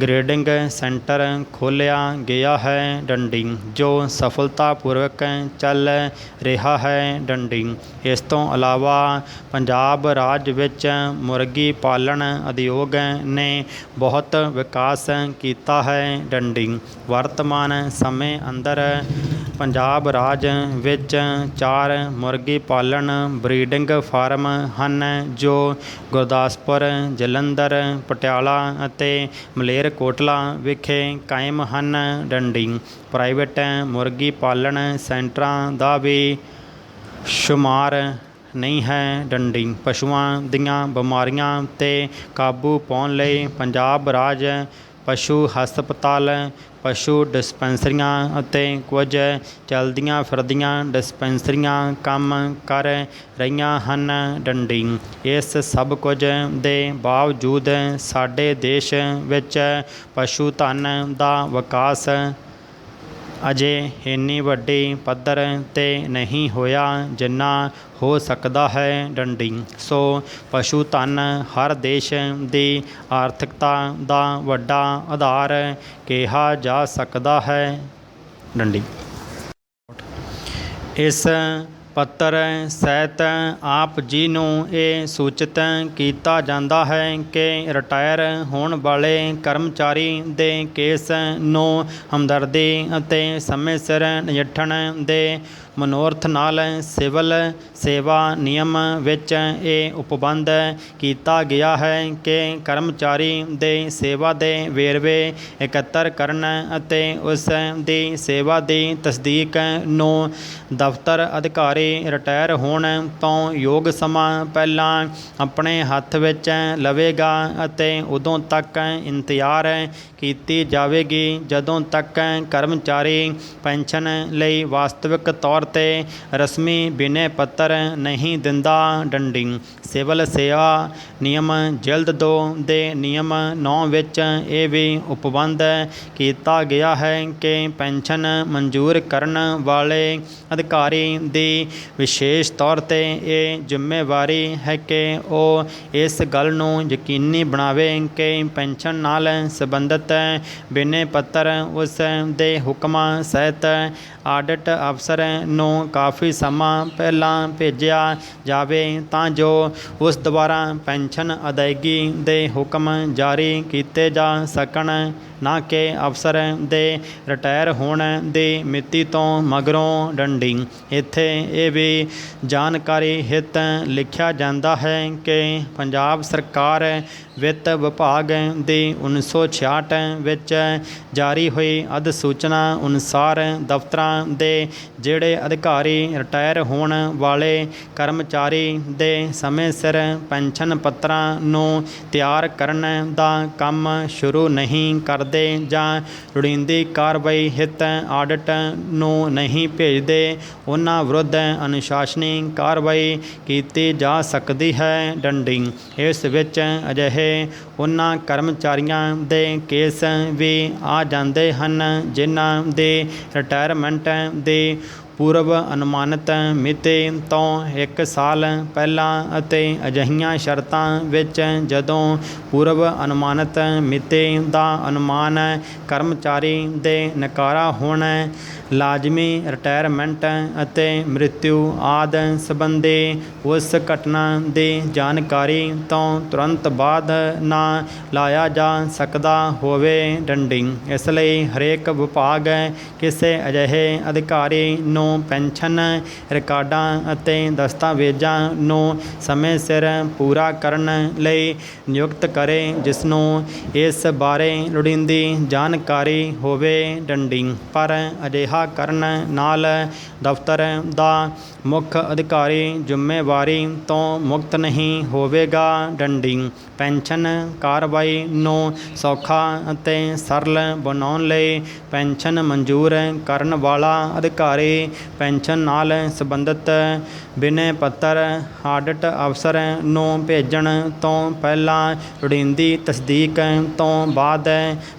ਗ੍ਰੇਡਿੰਗ ਸੈਂਟਰ ਖੋਲ੍ਹਿਆ ਗਿਆ ਹੈ। ਡੰਡੀ ਜੋ ਸਫਲਤਾਪੂਰਵਕ ਚੱਲ ਰਿਹਾ ਹੈ। ਡੰਡੀ ਇਸ ਤੋਂ ਇਲਾਵਾ ਪੰਜਾਬ ਰਾਜ ਵਿੱਚ ਮੁਰਗੀ ਪਾਲਣ ਉਦਯੋਗ ਨੇ ਬਹੁਤ ਵਿਕਾਸ ਕੀਤਾ ਹੈ। ਡੰਡੀ ਵਰਤਮਾਨ ਸਮੇਂ ਅੰਦਰ ਪੰਜਾਬ ਰਾਜ ਵਿੱਚ 4 ਮੁਰਗੀ ਪਾਲਣ ਬਰੀਡਿੰਗ ਫਾਰਮ ਹਨ, ਜੋ ਗੁਰਦਾਸਪੁਰ, ਜਲੰਧਰ, ਪਟਿਆਲਾ ਅਤੇ ਮਲੇਰਕੋਟਲਾ ਵਿਖੇ ਕਾਇਮ ਹਨ। ਡੰਡੀ ਪ੍ਰਾਈਵੇਟ ਮੁਰਗੀ ਪਾਲਣ ਸੈਂਟਰਾਂ ਦਾ ਵੀ ਸ਼ੁਮਾਰ ਨਹੀਂ ਹੈ। ਡੰਡੀ ਪਸ਼ੂਆਂ ਦੀਆਂ ਬਿਮਾਰੀਆਂ 'ਤੇ ਕਾਬੂ ਪਾਉਣ ਲਈ ਪੰਜਾਬ ਰਾਜ ਪਸ਼ੂ ਹਸਪਤਾਲ, ਪਸ਼ੂ ਡਿਸਪੈਂਸਰੀਆਂ ਅਤੇ ਕੁਝ ਚੱਲਦੀਆਂ ਫਿਰਦੀਆਂ ਡਿਸਪੈਂਸਰੀਆਂ ਕੰਮ ਕਰ ਰਹੀਆਂ ਹਨ। ਡੰਡੀ ਇਸ ਸਭ ਕੁਝ ਦੇ ਬਾਵਜੂਦ ਸਾਡੇ ਦੇਸ਼ ਵਿੱਚ ਪਸ਼ੂ ਧਨ ਦਾ ਵਿਕਾਸ ਅਜੇ ਇੰਨੀ ਵੱਡੀ ਪੱਧਰ 'ਤੇ ਨਹੀਂ ਹੋਇਆ ਜਿੰਨਾ ਹੋ ਸਕਦਾ ਹੈ। ਡੰਡੀ ਸੋ ਪਸ਼ੂ ਧਨ ਹਰ ਦੇਸ਼ ਦੀ ਆਰਥਿਕਤਾ ਦਾ ਵੱਡਾ ਆਧਾਰ ਕਿਹਾ ਜਾ ਸਕਦਾ ਹੈ। ਡੰਡੀ ਇਸ ਪੱਤਰ ਸਹਿਤ ਆਪ ਜੀ ਨੂੰ ਇਹ ਸੂਚਿਤ ਕੀਤਾ ਜਾਂਦਾ ਹੈ ਕਿ ਰਿਟਾਇਰ ਹੋਣ ਵਾਲੇ ਕਰਮਚਾਰੀ ਦੇ ਕੇਸ ਨੂੰ ਹਮਦਰਦੀ ਅਤੇ ਸਮੇਂ ਸਿਰ ਨਜਿੱਠਣ ਦੇ ਮਨੋਰਥ ਨਾਲ ਸਿਵਲ ਸੇਵਾ ਨਿਯਮ ਵਿੱਚ ਇਹ ਉਪਬੰਧ ਕੀਤਾ ਗਿਆ ਹੈ ਕਿ ਕਰਮਚਾਰੀ ਦੇ ਸੇਵਾ ਦੇ ਵੇਰਵੇ ਇਕੱਤਰ ਕਰਨ ਅਤੇ ਉਸ ਦੀ ਸੇਵਾ ਦੀ ਤਸਦੀਕ ਨੂੰ ਦਫ਼ਤਰ ਅਧਿਕਾਰੀ ਰਿਟਾਇਰ ਹੋਣ ਤੋਂ ਯੋਗ ਸਮਾਂ ਪਹਿਲਾਂ ਆਪਣੇ ਹੱਥ ਵਿੱਚ ਲਵੇਗਾ ਅਤੇ ਉਦੋਂ ਤੱਕ ਇੰਤਜ਼ਾਰ ਕੀਤੀ ਜਾਵੇਗੀ ਜਦੋਂ ਤੱਕ ਕਰਮਚਾਰੀ ਪੈਨਸ਼ਨ ਲਈ ਵਾਸਤਵਿਕ ਤੌਰ 'ਤੇ ਰਸਮੀ ਬਿਨੈ ਪੱਤਰ ਨਹੀਂ ਦਿੰਦਾ। ਡੰਡੀ ਸਿਵਲ ਸੇਵਾ ਨਿਯਮ ਜਿਲਦ 2 ਦੇ ਨਿਯਮ 9 ਵਿੱਚ ਇਹ ਵੀ ਉਪਬੰਧ ਕੀਤਾ ਗਿਆ ਹੈ ਕਿ ਪੈਨਸ਼ਨ ਮਨਜ਼ੂਰ ਕਰਨ ਵਾਲੇ ਅਧਿਕਾਰੀ ਦੀ ਵਿਸ਼ੇਸ਼ ਤੌਰ 'ਤੇ ਇਹ ਜ਼ਿੰਮੇਵਾਰੀ ਹੈ ਕਿ ਉਹ ਇਸ ਗੱਲ ਨੂੰ ਯਕੀਨੀ ਬਣਾਵੇ ਕਿ ਪੈਨਸ਼ਨ ਨਾਲ ਸੰਬੰਧਿਤ ਬਿਨੈ ਪੱਤਰ ਉਸ ਦੇ ਹੁਕਮਾਂ ਸਹਿਤ ਆਡਿਟ ਅਫਸਰ ਨੂੰ ਕਾਫੀ ਸਮਾਂ ਪਹਿਲਾਂ ਭੇਜਿਆ ਜਾਵੇ ਤਾਂ ਜੋ ਉਸ ਦੁਆਰਾ ਪੈਨਸ਼ਨ ਅਦਾਇਗੀ ਦੇ ਹੁਕਮ ਜਾਰੀ ਕੀਤੇ ਜਾ ਸਕਣ, ਨਾ ਕਿ ਅਫਸਰ ਦੇ ਰਿਟਾਇਰ ਹੋਣ ਦੀ ਮਿਤੀ ਤੋਂ ਮਗਰੋਂ। ਡੰਡੀ ਇੱਥੇ ਇਹ ਵੀ ਜਾਣਕਾਰੀ ਹਿੱਤ ਲਿਖਿਆ ਜਾਂਦਾ ਹੈ ਕਿ ਪੰਜਾਬ ਸਰਕਾਰ ਵਿੱਤ ਵਿਭਾਗ ਦੀ 1966 ਵਿੱਚ ਜਾਰੀ ਹੋਈ ਅਧਿਸੂਚਨਾ ਅਨੁਸਾਰ ਦਫ਼ਤਰਾਂ ਦੇ ਜਿਹੜੇ ਅਧਿਕਾਰੀ ਰਿਟਾਇਰ ਹੋਣ ਵਾਲੇ ਕਰਮਚਾਰੀ ਦੇ ਸਮੇਂ ਸਿਰ ਪੈਨਸ਼ਨ ਪੱਤਰਾਂ ਨੂੰ ਤਿਆਰ ਕਰਨ ਦਾ ਕੰਮ ਸ਼ੁਰੂ ਨਹੀਂ ਕਰਦੇ ਜਾਂ ਲੋੜੀਂਦੀ ਕਾਰਵਾਈ ਹਿੱਤ ਆਡਿਟ ਨੂੰ ਨਹੀਂ ਭੇਜਦੇ, ਉਹਨਾਂ ਵਿਰੁੱਧ ਅਨੁਸ਼ਾਸਨੀ ਕਾਰਵਾਈ ਕੀਤੀ ਜਾ ਸਕਦੀ ਹੈ। ਡੰਡੀ ਇਸ ਵਿੱਚ ਅਜਿਹੇ ਉਹਨਾਂ ਕਰਮਚਾਰੀਆਂ ਦੇ ਕੇਸ ਵੀ ਆ ਜਾਂਦੇ ਹਨ ਜਿਨ੍ਹਾਂ ਦੇ ਰਿਟਾਇਰਮੈਂਟ ਦੀ ਪੂਰਵ ਅਨੁਮਾਨਿਤ ਮਿਤੀ ਤੋਂ 1 ਸਾਲ ਪਹਿਲਾਂ ਅਤੇ ਅਜਿਹੀਆਂ ਸ਼ਰਤਾਂ ਵਿੱਚ ਜਦੋਂ ਪੂਰਵ ਅਨੁਮਾਨਿਤ ਮਿਤੀ ਦਾ ਅਨੁਮਾਨ ਕਰਮਚਾਰੀ ਦੇ ਨਕਾਰਾ ਹੋਣ, ਲਾਜ਼ਮੀ ਰਿਟਾਇਰਮੈਂਟ ਅਤੇ ਮ੍ਰਿਤਿੂ ਆਦਿ ਸੰਬੰਧੀ ਉਸ ਘਟਨਾ ਦੀ ਜਾਣਕਾਰੀ ਤੋਂ ਤੁਰੰਤ ਬਾਅਦ ਨਾ ਲਾਇਆ ਜਾ ਸਕਦਾ ਹੋਵੇ। ਡੰਡੀ ਇਸ ਲਈ ਹਰੇਕ ਵਿਭਾਗ ਕਿਸੇ ਅਜਿਹੇ ਅਧਿਕਾਰੀ ਨੂੰ ਪੈਨਸ਼ਨ ਰਿਕਾਰਡਾਂ ਅਤੇ ਦਸਤਾਵੇਜ਼ਾਂ ਨੂੰ ਸਮੇਂ ਸਿਰ ਪੂਰਾ ਕਰਨ ਲਈ ਨਿਯੁਕਤ ਕਰੇ ਜਿਸ ਨੂੰ ਇਸ ਬਾਰੇ ਲੋੜੀਂਦੀ ਜਾਣਕਾਰੀ ਹੋਵੇ। ਡੰਡੀ ਪਰ ਅਜਿਹਾ ਕਰਨ ਨਾਲ ਦਫ਼ਤਰ ਦਾ ਮੁੱਖ ਅਧਿਕਾਰੀ ਜ਼ਿੰਮੇਵਾਰੀ ਤੋਂ ਮੁਕਤ ਨਹੀਂ ਹੋਵੇਗਾ। ਡੰਡੀ ਪੈਨਸ਼ਨ ਕਾਰਵਾਈ ਨੂੰ ਸੌਖਾ ਅਤੇ ਸਰਲ ਬਣਾਉਣ ਲਈ ਪੈਨਸ਼ਨ ਮਨਜ਼ੂਰ ਕਰਨ ਵਾਲਾ ਅਧਿਕਾਰੀ ਪੈਨਸ਼ਨ ਨਾਲ ਸੰਬੰਧਿਤ ਬਿਨੈ ਪੱਤਰ ਆਡਿਟ ਅਫਸਰ ਨੂੰ ਭੇਜਣ ਤੋਂ ਪਹਿਲਾਂ ਲੋੜੀਂਦੀ ਤਸਦੀਕ ਤੋਂ ਬਾਅਦ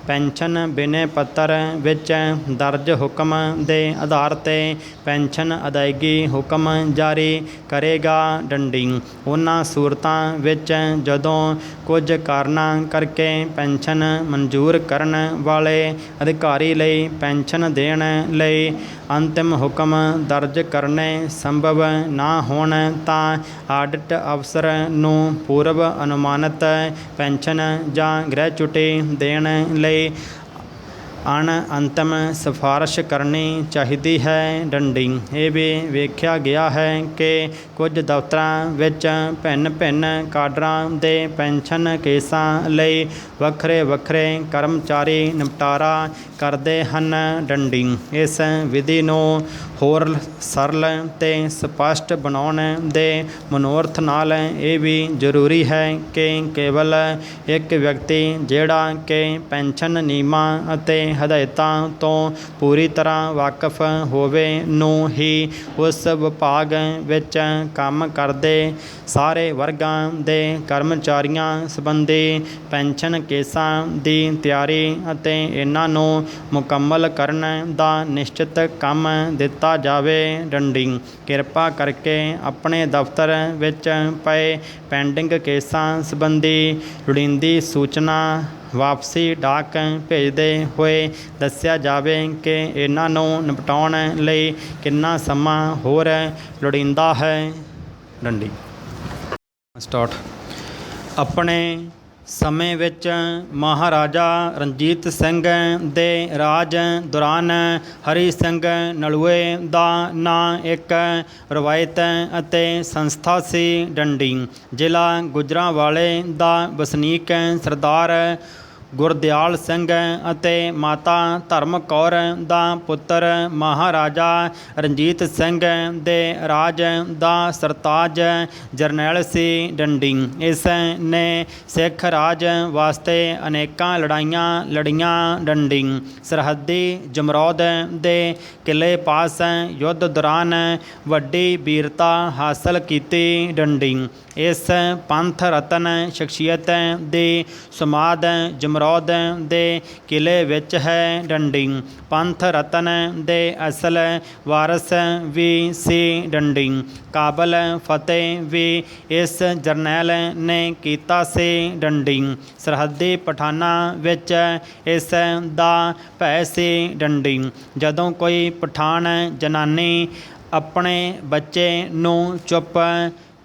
ਪੈਨਸ਼ਨ ਬਿਨੈ ਪੱਤਰ ਵਿੱਚ ਦਰਜ ਹੁਕਮ ਦੇ ਆਧਾਰ 'ਤੇ ਪੈਨਸ਼ਨ ਅਦਾਇਗੀ ਹੁਕਮ ਜਾਰੀ ਕਰੇਗਾ। ਡੰਡੀ ਉਹਨਾਂ ਸੂਰਤਾਂ ਵਿੱਚ ਜਦੋਂ ਕੁਝ ਕਾਰਨਾਂ ਕਰਕੇ ਪੈਨਸ਼ਨ ਮਨਜ਼ੂਰ ਕਰਨ ਵਾਲੇ ਅਧਿਕਾਰੀ ਲਈ ਪੈਨਸ਼ਨ ਦੇਣ ਲਈ ਅੰਤਿਮ ਹੁਕਮ ਦਰਜ ਕਰਨੇ ਸੰਭਵ ਨਾ ਹੋਣ ਤਾਂ ਆਡਿਟ ਅਫਸਰ ਨੂੰ ਪੂਰਵ ਅਨੁਮਾਨਿਤ ਪੈਨਸ਼ਨ ਜਾਂ ਗ੍ਰੈਚੁਟੀ ਦੇਣ ਲਈ ਅੰਤਿਮ ਸਿਫਾਰਸ਼ ਕਰਨੀ ਚਾਹੀਦੀ ਹੈ। ਡੰਡੀ ਇਹ ਵੀ ਵੇਖਿਆ ਗਿਆ ਹੈ ਕਿ ਕੁਝ ਦਫ਼ਤਰਾਂ ਵਿੱਚ ਭਿੰਨ ਭਿੰਨ ਕਾਡਰਾਂ ਦੇ ਪੈਨਸ਼ਨ ਕੇਸਾਂ ਲਈ ਵੱਖਰੇ ਵੱਖਰੇ ਕਰਮਚਾਰੀ ਨਿਪਟਾਰਾ ਕਰਦੇ ਹਨ। ਡੰਡੀ ਇਸ ਵਿਧੀ ਨੂੰ ਹੋਰ ਸਰਲ ਅਤੇ ਸਪਸ਼ਟ ਬਣਾਉਣ ਦੇ ਮਨੋਰਥ ਨਾਲ ਇਹ ਵੀ ਜ਼ਰੂਰੀ ਹੈ ਕਿ ਕੇਵਲ ਇੱਕ ਵਿਅਕਤੀ ਜਿਹੜਾ ਕਿ ਪੈਨਸ਼ਨ ਨਿਯਮਾਂ ਅਤੇ ਹਦਾਇਤਾਂ ਤੋਂ ਪੂਰੀ ਤਰ੍ਹਾਂ ਵਾਕਫ ਹੋਵੇ ਨੂੰ ਹੀ ਉਸ ਵਿਭਾਗ ਵਿੱਚ ਕੰਮ ਕਰਦੇ ਸਾਰੇ ਵਰਗਾਂ ਦੇ ਕਰਮਚਾਰੀਆਂ ਸੰਬੰਧੀ ਪੈਨਸ਼ਨ ਕੇਸਾਂ ਦੀ ਤਿਆਰੀ ਅਤੇ ਇਹਨਾਂ ਨੂੰ ਮੁਕੰਮਲ ਕਰਨ ਦਾ ਨਿਸ਼ਚਿਤ ਕੰਮ ਦਿੱਤਾ ਜਾਵੇ। ਡੰਡੀ ਕਿਰਪਾ ਕਰਕੇ ਆਪਣੇ ਦਫ਼ਤਰ ਵਿੱਚ ਪਏ ਪੈਂਡਿੰਗ ਕੇਸਾਂ ਸੰਬੰਧੀ ਲੋੜੀਂਦੀ ਸੂਚਨਾ ਵਾਪਸੀ ਡਾਕ ਭੇਜਦੇ ਹੋਏ ਦੱਸਿਆ ਜਾਵੇ ਕਿ ਇਹਨਾਂ ਨੂੰ ਨਿਪਟਾਉਣ ਲਈ ਕਿੰਨਾ ਸਮਾਂ ਹੋਰ ਲੋੜੀਂਦਾ ਹੈ। ਡੰਡੀ ਸਟਾਰਟ ਆਪਣੇ ਸਮੇਂ ਵਿੱਚ ਮਹਾਰਾਜਾ ਰਣਜੀਤ ਸਿੰਘ ਦੇ ਰਾਜ ਦੌਰਾਨ ਹਰੀ ਸਿੰਘ ਨਲੂਏ ਦਾ ਨਾਂ ਇੱਕ ਰਵਾਇਤ ਅਤੇ ਸੰਸਥਾ ਸੀ। ਡੰਡੀ ਜ਼ਿਲ੍ਹਾ ਗੁਜਰਾਂਵਾਲੇ ਦਾ ਵਸਨੀਕ ਸਰਦਾਰ ਗੁਰਦਿਆਲ ਸਿੰਘ ਅਤੇ ਮਾਤਾ ਧਰਮ ਕੌਰ ਦਾ ਪੁੱਤਰ ਮਹਾਰਾਜਾ ਰਣਜੀਤ ਸਿੰਘ ਦੇ ਰਾਜ ਦਾ ਸਰਤਾਜ ਜਰਨੈਲ ਸੀ। ਡੰਡੀ ਇਸ ਨੇ ਸਿੱਖ ਰਾਜ ਵਾਸਤੇ ਅਨੇਕਾਂ ਲੜਾਈਆਂ ਲੜੀਆਂ। ਡੰਡੀ ਸਰਹੱਦੀ ਜਮਰੌਦ ਦੇ ਕਿਲੇ ਪਾਸ ਯੁੱਧ ਦੌਰਾਨ ਵੱਡੀ ਵੀਰਤਾ ਹਾਸਲ ਕੀਤੀ। ਡੰਡੀ ਇਸ ਪੰਥ ਰਤਨ ਸ਼ਖਸੀਅਤ ਦੀ ਸਮਾਧ ਜਮਰੌਦ ਦੇ ਕਿਲੇ ਵਿੱਚ ਹੈ। ਡੰਡੀ ਪੰਥ ਰਤਨ ਦੇ ਅਸਲ ਵਾਰਸ ਵੀ ਸੀ। ਡੰਡੀ ਕਾਬਲ ਫਤਿਹ ਵੀ ਇਸ ਜਰਨੈਲ ਨੇ ਕੀਤਾ ਸੀ। ਡੰਡੀ ਸਰਹੱਦੀ ਪਠਾਨਾਂ ਵਿੱਚ ਇਸ ਦਾ ਭੈ ਸੀ। ਡੰਡੀ ਜਦੋਂ ਕੋਈ ਪਠਾਨ ਜਨਾਨੀ ਆਪਣੇ ਬੱਚੇ ਨੂੰ ਚੁੱਪ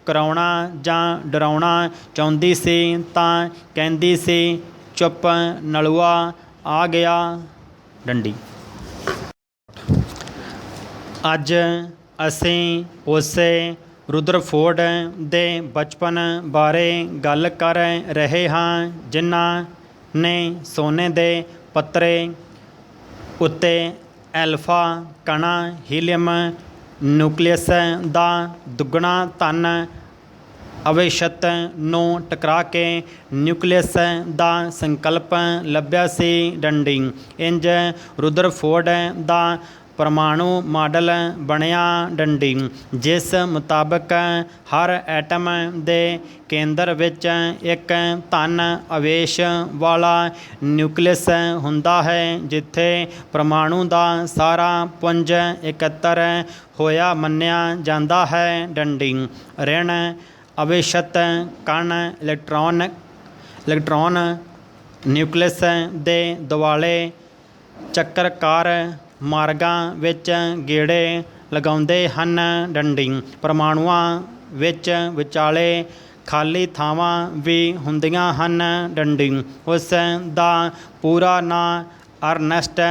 ਕਰਾਉਣਾ ਜਾਂ ਡਰਾਉਣਾ ਚਾਹੁੰਦੀ ਸੀ ਤਾਂ ਕਹਿੰਦੀ ਸੀ, ਚੁੱਪ ਨਲੂਆ ਆ ਗਿਆ। ਡੰਡੀ ਅੱਜ ਅਸੀਂ ਉਸੇ ਰੁਦਰਫੋਰਡ ਦੇ ਬਚਪਨ ਬਾਰੇ ਗੱਲ ਕਰ ਰਹੇ ਹਾਂ ਜਿਨ੍ਹਾਂ ਨੇ ਸੋਨੇ ਦੇ ਪੱਤਰੇ ਉੱਤੇ ਐਲਫਾ ਕਣਾ ਹੀਲੀਅਮ ਨਿਊਕਲੀਅਸ ਦਾ ਦੁੱਗਣਾ ਧਨ ਅਵਸ਼ੇਸ਼ਤ ਨੂੰ ਟਕਰਾ ਕੇ ਨਿਊਕਲੀਅਸ ਦਾ ਸੰਕਲਪ ਲੱਭਿਆ ਸੀ। ਡੰਡੀ ਇੰਜ ਰੁਦਰਫੋਰਡ ਦਾ ਪਰਮਾਣੂ ਮਾਡਲ ਬਣਿਆ। ਡੰਡੀ ਜਿਸ ਮੁਤਾਬਕ ਹਰ ਐਟਮ ਦੇ ਕੇਂਦਰ ਵਿੱਚ ਇੱਕ ਧਨ ਅਵੇਸ਼ ਵਾਲਾ ਨਿਊਕਲੀਅਸ ਹੁੰਦਾ ਹੈ ਜਿੱਥੇ ਪਰਮਾਣੂ ਦਾ ਸਾਰਾ ਪੁੰਜ ਇਕੱਤਰ ਹੋਇਆ ਮੰਨਿਆ ਜਾਂਦਾ ਹੈ। ਡੰਡੀ ਰਿਣ ਅਵੇਸ਼ਤ ਕਣ ਇਲੈਕਟ੍ਰੌਨ ਨਿਊਕਲੀਅਸ ਦੇ ਦੁਆਲੇ ਚੱਕਰਕਾਰ ਮਾਰਗਾਂ ਵਿੱਚ ਗੇੜੇ ਲਗਾਉਂਦੇ ਹਨ। ਡੰਡੀ ਪਰਮਾਣੂਆਂ ਵਿੱਚ ਵਿਚਾਲੇ ਖਾਲੀ ਥਾਵਾਂ ਵੀ ਹੁੰਦੀਆਂ ਹਨ। ਡੰਡੀ ਉਸ ਦਾ ਪੂਰਾ ਨਾਂ ਅਰਨੈਸਟ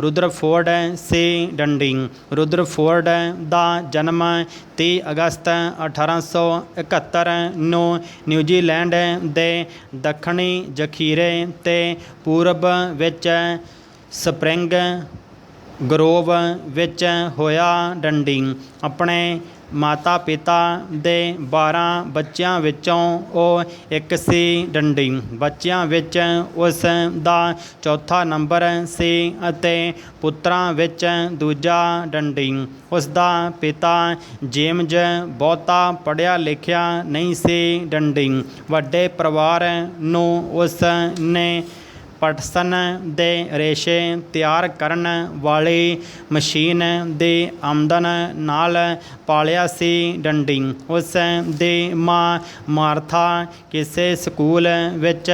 ਰੁਦਰਫੋਰਡ ਸੀ। ਡੰਡੀ ਰੁਦਰਫੋਰਡ ਦਾ ਜਨਮ 30 ਅਗਸਤ 1871 ਨੂੰ ਨਿਊਜ਼ੀਲੈਂਡ ਦੇ ਦੱਖਣੀ ਜਖੀਰੇ ਤੇ ਪੂਰਬ ਵਿੱਚ ਸਪਰਿੰਗ ਗਰੋਵ ਵਿੱਚ ਹੋਇਆ। ਡੰਡੀ ਆਪਣੇ ਮਾਤਾ ਪਿਤਾ ਦੇ 12 ਬੱਚਿਆਂ ਵਿੱਚੋਂ ਉਹ ਇੱਕ ਸੀ। ਡੰਡੀ ਬੱਚਿਆਂ ਵਿੱਚ ਉਸ ਦਾ ਚੌਥਾ ਨੰਬਰ ਸੀ ਅਤੇ ਪੁੱਤਰਾਂ ਵਿੱਚ ਦੂਜਾ। ਡੰਡੀ ਉਸ ਦਾ ਪਿਤਾ ਜੇਮਜ਼ ਬਹੁਤਾ ਪੜ੍ਹਿਆ ਲਿਖਿਆ ਨਹੀਂ ਸੀ। ਡੰਡੀ ਵੱਡੇ ਪਰਿਵਾਰ ਨੂੰ ਉਸ ਨੇ ਪਟਸਨ ਦੇ ਰੇਸ਼ੇ ਤਿਆਰ ਕਰਨ ਵਾਲੀ ਮਸ਼ੀਨ ਦੀ ਆਮਦਨ ਨਾਲ ਪਾਲਿਆ ਸੀ। ਡੰਡੀ ਉਸ ਦੀ ਮਾਂ ਮਾਰਥਾ ਕਿਸੇ ਸਕੂਲ ਵਿੱਚ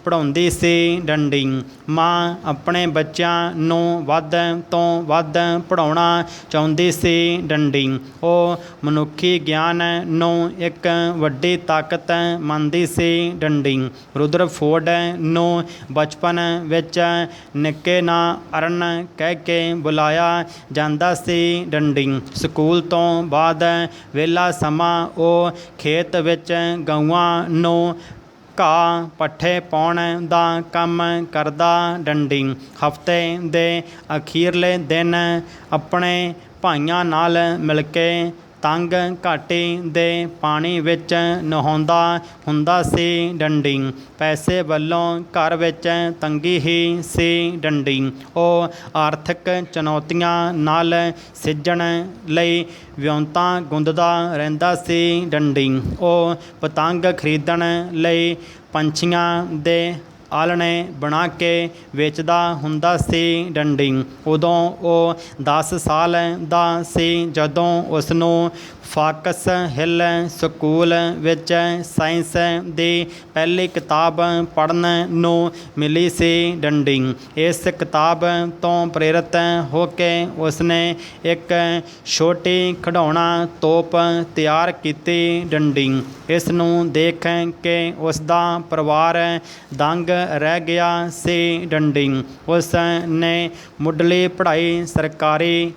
ਪੜ੍ਹਾਉਂਦੀ ਸੀ। ਡੰਡੀ ਮਾਂ ਆਪਣੇ ਬੱਚਿਆਂ ਨੂੰ ਵੱਧ ਤੋਂ ਵੱਧ ਪੜ੍ਹਾਉਣਾ ਚਾਹੁੰਦੀ ਸੀ। ਡੰਡੀ ਉਹ ਮਨੁੱਖੀ ਗਿਆਨ ਨੂੰ ਇੱਕ ਵੱਡੀ ਤਾਕਤ ਮੰਨਦੀ ਸੀ। ਡੰਡੀ ਰੁਦਰਫੋਰਡ ਨੂੰ ਬਚਪਨ ਵਿੱਚ ਨਿੱਕੇ ਨਾਂ ਅਰਨ ਕਹਿ ਕੇ ਬੁਲਾਇਆ ਜਾਂਦਾ ਸੀ। ਡੰਡੀ ਸਕੂਲ ਤੋਂ ਬਾਅਦ ਵਿਹਲਾ ਸਮਾਂ ਉਹ ਖੇਤ ਵਿੱਚ ਗਊਆਂ ਨੂੰ ਘਾਹ ਪੱਠੇ ਪਾਉਣ ਦਾ ਕੰਮ ਕਰਦਾ। ਡੰਡੀ ਹਫ਼ਤੇ ਦੇ ਅਖੀਰਲੇ ਦਿਨ ਆਪਣੇ ਭਾਈਆਂ ਨਾਲ ਮਿਲ ਕੇ ਤੰਗ ਘਾਟੀ ਦੇ ਪਾਣੀ ਵਿੱਚ ਨਹਾਉਂਦਾ ਹੁੰਦਾ ਸੀ। ਡੰਡੀ ਪੈਸੇ ਵੱਲੋਂ ਘਰ ਵਿੱਚ ਤੰਗੀ ਹੀ ਸੀ। ਡੰਡੀ ਉਹ ਆਰਥਿਕ ਚੁਣੌਤੀਆਂ ਨਾਲ ਸਿੱਝਣ ਲਈ ਵਿਉਂਤਾਂ ਗੁੰਦਦਾ ਰਹਿੰਦਾ ਸੀ। ਡੰਡੀ ਉਹ ਪਤੰਗ ਖਰੀਦਣ ਲਈ ਪੰਛੀਆਂ ਦੇ ਆਲ੍ਹਣੇ ਬਣਾ ਕੇ ਵੇਚਦਾ ਹੁੰਦਾ ਸੀ। ਡੰਡੀ ਉਦੋਂ ਉਹ 10 ਸਾਲ ਦਾ ਸੀ ਜਦੋਂ ਉਸ ਨੂੰ ਫਾਕਸ ਹਿੱਲ ਸਕੂਲ ਵਿੱਚ ਸਾਇੰਸ ਦੀ ਪਹਿਲੀ ਕਿਤਾਬ ਪੜ੍ਹਨ ਨੂੰ ਮਿਲੀ ਸੀ ਡੰਡੀ। ਇਸ ਕਿਤਾਬ ਤੋਂ ਪ੍ਰੇਰਿਤ ਹੋ ਕੇ ਉਸਨੇ ਇੱਕ ਛੋਟੀ ਖਿਡੌਣਾ ਤੋਪ ਤਿਆਰ ਕੀਤੀ ਡੰਡੀ। ਇਸ ਨੂੰ ਦੇਖ ਕੇ ਉਸ ਦਾ ਪਰਿਵਾਰ ਦੰਗ ਰਹਿ ਗਿਆ ਸੀ ਡੰਡੀ। ਉਸ ਨੇ ਮੁੱਢਲੀ ਪੜ੍ਹਾਈ ਸਰਕਾਰੀ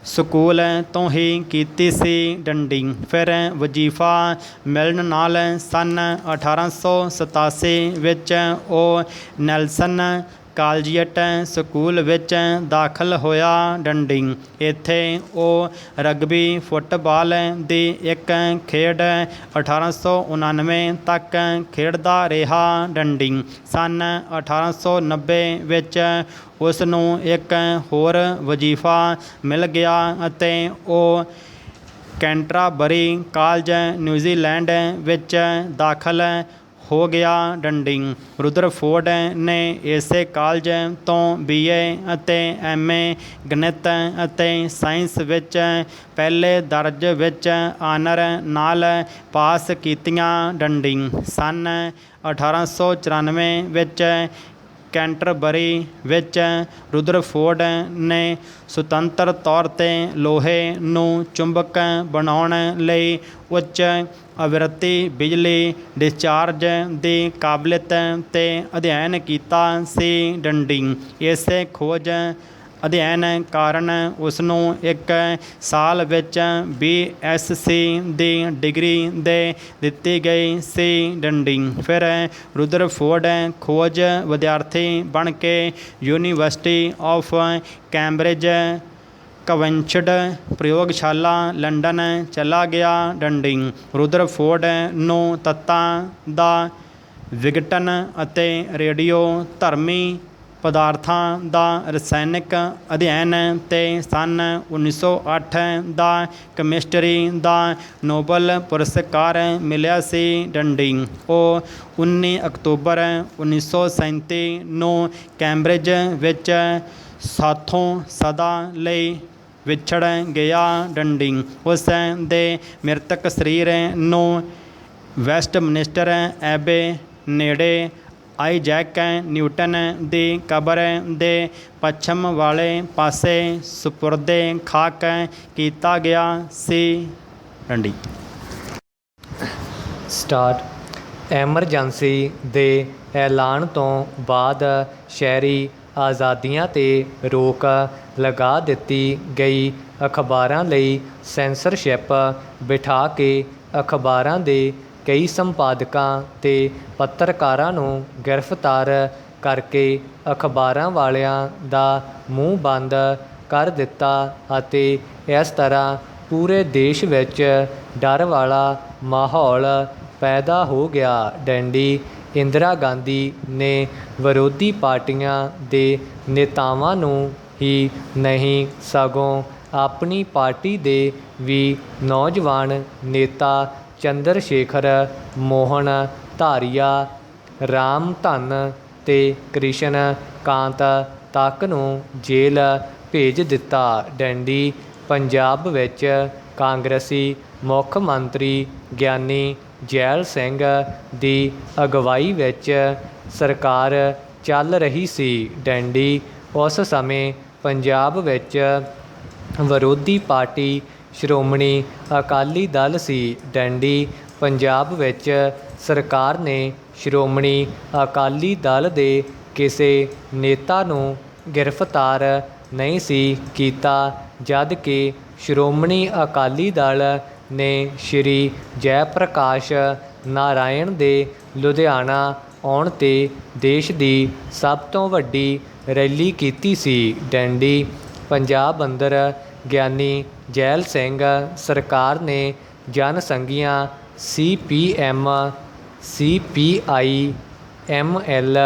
ਸਕੂਲ ਤੋਂ ਹੀ ਕੀਤੀ ਸੀ ਡੰਡੀ। ਫਿਰ ਵਜ਼ੀਫਾ ਮਿਲਣ ਨਾਲ ਸੰਨ 1887 ਵਿੱਚ ਉਹ ਨੈਲਸਨ ਕਾਲਜੀਏਟ ਸਕੂਲ ਵਿੱਚ ਦਾਖਲ ਹੋਇਆ ਡੰਡੀ। ਇੱਥੇ ਉਹ ਰਗਬੀ ਫੁੱਟਬਾਲ ਦੀ ਇੱਕ ਖੇਡ 1899 ਤੱਕ ਖੇਡਦਾ ਰਿਹਾ ਡੰਡੀ। ਸੰਨ 1890 ਵਿੱਚ ਉਸ ਨੂੰ ਇੱਕ ਹੋਰ ਵਜ਼ੀਫਾ ਮਿਲ ਗਿਆ ਅਤੇ ਉਹ ਕੈਂਟਰਾਬਰੀ ਕਾਲਜ ਨਿਊਜ਼ੀਲੈਂਡ ਵਿੱਚ ਦਾਖਲ ਹੋ ਗਿਆ ਡੰਡੀ। ਰੁਦਰਫੋਰਡ ਨੇ ਇਸੇ ਕਾਲਜ ਤੋਂ BA ਅਤੇ MA ਗਣਿਤ ਅਤੇ ਸਾਇੰਸ ਵਿੱਚ ਪਹਿਲੇ ਦਰਜੇ ਵਿੱਚ ਆਨਰ ਨਾਲ ਪਾਸ ਕੀਤੀਆਂ ਡੰਡੀ। ਸੰਨ 1894 ਵਿੱਚ ਕੈਂਟਰਬਰੀ ਵਿੱਚ ਰੁਦਰਫੋਰਡ ਨੇ ਸੁਤੰਤਰ ਤੌਰ 'ਤੇ ਲੋਹੇ ਨੂੰ ਚੁੰਬਕ ਬਣਾਉਣ ਲਈ ਉੱਚ ਆਵਰਤੀ ਬਿਜਲੀ ਡਿਸਚਾਰਜ ਦੀ ਕਾਬਲੀਅਤ 'ਤੇ ਅਧਿਐਨ ਕੀਤਾ ਸੀ ਡੰਡੀ। ਇਸੇ ਖੋਜ ਅਧਿਐਨ ਕਾਰਨ ਉਸਨੂੰ ਇੱਕ ਸਾਲ ਵਿੱਚ BSc ਦੀ ਡਿਗਰੀ ਦੇ ਦਿੱਤੀ ਗਈ ਸੀ ਡੰਡੀ। ਫਿਰ ਰੁਦਰਫੋਰਡ ਖੋਜ ਵਿਦਿਆਰਥੀ ਬਣ ਕੇ ਯੂਨੀਵਰਸਿਟੀ ਆਫ ਕੈਂਬਰਿਜ ਕਵੈਂਸ਼ਡ ਪ੍ਰਯੋਗਸ਼ਾਲਾ ਲੰਡਨ ਚਲਾ ਗਿਆ ਡੰਡੀ। ਰੁਦਰਫੋਰਡ ਨੂੰ ਤੱਤਾਂ ਦਾ ਵਿਘਟਨ ਅਤੇ ਰੇਡੀਓ ਧਰਮੀ ਪਦਾਰਥਾਂ ਦਾ ਰਸਾਇਣਕ ਅਧਿਐਨ 'ਤੇ ਸੰਨ 1908 ਦਾ ਕੈਮਿਸਟਰੀ ਦਾ ਨੋਬਲ ਪੁਰਸਕਾਰ ਮਿਲਿਆ ਸੀ ਡੰਡੀ। ਉਹ 19 ਅਕਤੂਬਰ 1937 ਨੂੰ ਕੈਂਬਰਿਜ ਵਿੱਚ ਸਾਥੋਂ ਸਦਾ ਲਈ ਵਿਛੜ ਗਿਆ ਡੰਡੀ। ਉਸ ਦੇ ਮ੍ਰਿਤਕ ਸਰੀਰ ਨੂੰ ਵੈਸਟਮਿਨਿਸਟਰ ਐਬੇ ਨੇੜੇ ਆਈਜ਼ੈਕ ਨਿਊਟਨ ਦੀ ਕਬਰ ਦੇ ਪੱਛਮ ਵਾਲੇ ਪਾਸੇ ਸਪੁਰਦੇ ਖਾਕ ਕੀਤਾ ਗਿਆ ਸੀ ਡੰਡੀ। ਸਟਾਰਟ। ਐਮਰਜੈਂਸੀ ਦੇ ਐਲਾਨ ਤੋਂ ਬਾਅਦ ਸ਼ਹਿਰੀ ਆਜ਼ਾਦੀਆਂ 'ਤੇ ਰੋਕ ਲਗਾ ਦਿੱਤੀ ਗਈ। ਅਖਬਾਰਾਂ ਲਈ ਸੈਂਸਰਸ਼ਿਪ ਬਿਠਾ ਕੇ ਅਖਬਾਰਾਂ ਦੇ ਕਈ ਸੰਪਾਦਕਾਂ ਅਤੇ ਪੱਤਰਕਾਰਾਂ ਨੂੰ ਗ੍ਰਿਫਤਾਰ ਕਰਕੇ ਅਖਬਾਰਾਂ ਵਾਲਿਆਂ ਦਾ ਮੂੰਹ ਬੰਦ ਕਰ ਦਿੱਤਾ ਅਤੇ ਇਸ ਤਰ੍ਹਾਂ ਪੂਰੇ ਦੇਸ਼ ਵਿੱਚ ਡਰ ਵਾਲਾ ਮਾਹੌਲ ਪੈਦਾ ਹੋ ਗਿਆ ਡੰਡੀ। ਇੰਦਰਾ ਗਾਂਧੀ ਨੇ ਵਿਰੋਧੀ ਪਾਰਟੀਆਂ ਦੇ ਨੇਤਾਵਾਂ ਨੂੰ ਹੀ ਨਹੀਂ ਸਗੋਂ ਆਪਣੀ ਪਾਰਟੀ ਦੇ ਵੀ ਨੌਜਵਾਨ ਨੇਤਾ ਚੰਦਰ ਸ਼ੇਖਰ ਮੋਹਨ ਧਾਰੀਆ, ਰਾਮ ਧਨ ਅਤੇ ਕ੍ਰਿਸ਼ਨ ਕਾਂਤ ਤੱਕ ਨੂੰ ਜੇਲ੍ਹ ਭੇਜ ਦਿੱਤਾ ਡੰਡੀ। ਪੰਜਾਬ ਵਿੱਚ ਕਾਂਗਰਸੀ ਮੁੱਖ ਮੰਤਰੀ ਗਿਆਨੀ ਜੈਲ ਸਿੰਘ ਦੀ ਅਗਵਾਈ ਵਿੱਚ ਸਰਕਾਰ ਚੱਲ ਰਹੀ ਸੀ ਡੰਡੀ। ਉਸ ਸਮੇਂ ਪੰਜਾਬ ਵਿੱਚ ਵਿਰੋਧੀ ਪਾਰਟੀ ਸ਼੍ਰੋਮਣੀ ਅਕਾਲੀ ਦਲ ਸੀ ਡੰਡੀ। ਪੰਜਾਬ ਵਿੱਚ ਸਰਕਾਰ ਨੇ ਸ਼੍ਰੋਮਣੀ ਅਕਾਲੀ ਦਲ ਦੇ ਕਿਸੇ ਨੇਤਾ ਨੂੰ ਗ੍ਰਿਫਤਾਰ ਨਹੀਂ ਸੀ ਕੀਤਾ, ਜਦ ਕਿ ਸ਼੍ਰੋਮਣੀ ਅਕਾਲੀ ਦਲ ਨੇ ਸ਼੍ਰੀ ਜੈ ਪ੍ਰਕਾਸ਼ ਨਾਰਾਇਣ ਦੇ ਲੁਧਿਆਣਾ ਆਉਣ 'ਤੇ ਦੇਸ਼ ਦੀ ਸਭ ਤੋਂ ਵੱਡੀ ਰੈਲੀ ਕੀਤੀ ਸੀ ਡੰਡੀ। ਪੰਜਾਬ ਅੰਦਰ ਗਿਆਨੀ ਜੈਲ ਸਿੰਘ ਸਰਕਾਰ ਨੇ ਜਨਸੰਘੀਆਂ CPM, CPI, ML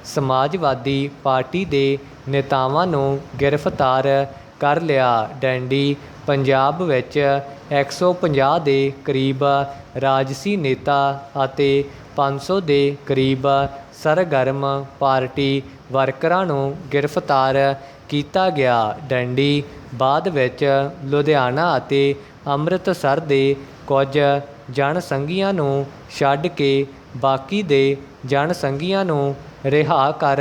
ਸਮਾਜਵਾਦੀ ਪਾਰਟੀ ਦੇ ਨੇਤਾਵਾਂ ਨੂੰ ਗ੍ਰਿਫਤਾਰ ਕਰ ਲਿਆ ਡੰਡੀ। ਪੰਜਾਬ ਵਿੱਚ 150 ਦੇ ਕਰੀਬ ਰਾਜਸੀ ਨੇਤਾ ਅਤੇ 500 ਦੇ ਕਰੀਬ ਸਰਗਰਮ ਪਾਰਟੀ ਵਰਕਰਾਂ ਨੂੰ ਗ੍ਰਿਫਤਾਰ ਕੀਤਾ ਗਿਆ ਡੰਡੀ। ਬਾਅਦ ਵਿੱਚ ਲੁਧਿਆਣਾ ਅਤੇ ਅੰਮ੍ਰਿਤਸਰ ਦੇ ਕੁਝ ਜਨਸੰਘੀਆਂ ਨੂੰ ਛੱਡ ਕੇ ਬਾਕੀ ਦੇ ਜਨਸੰਘੀਆਂ ਨੂੰ ਰਿਹਾ ਕਰ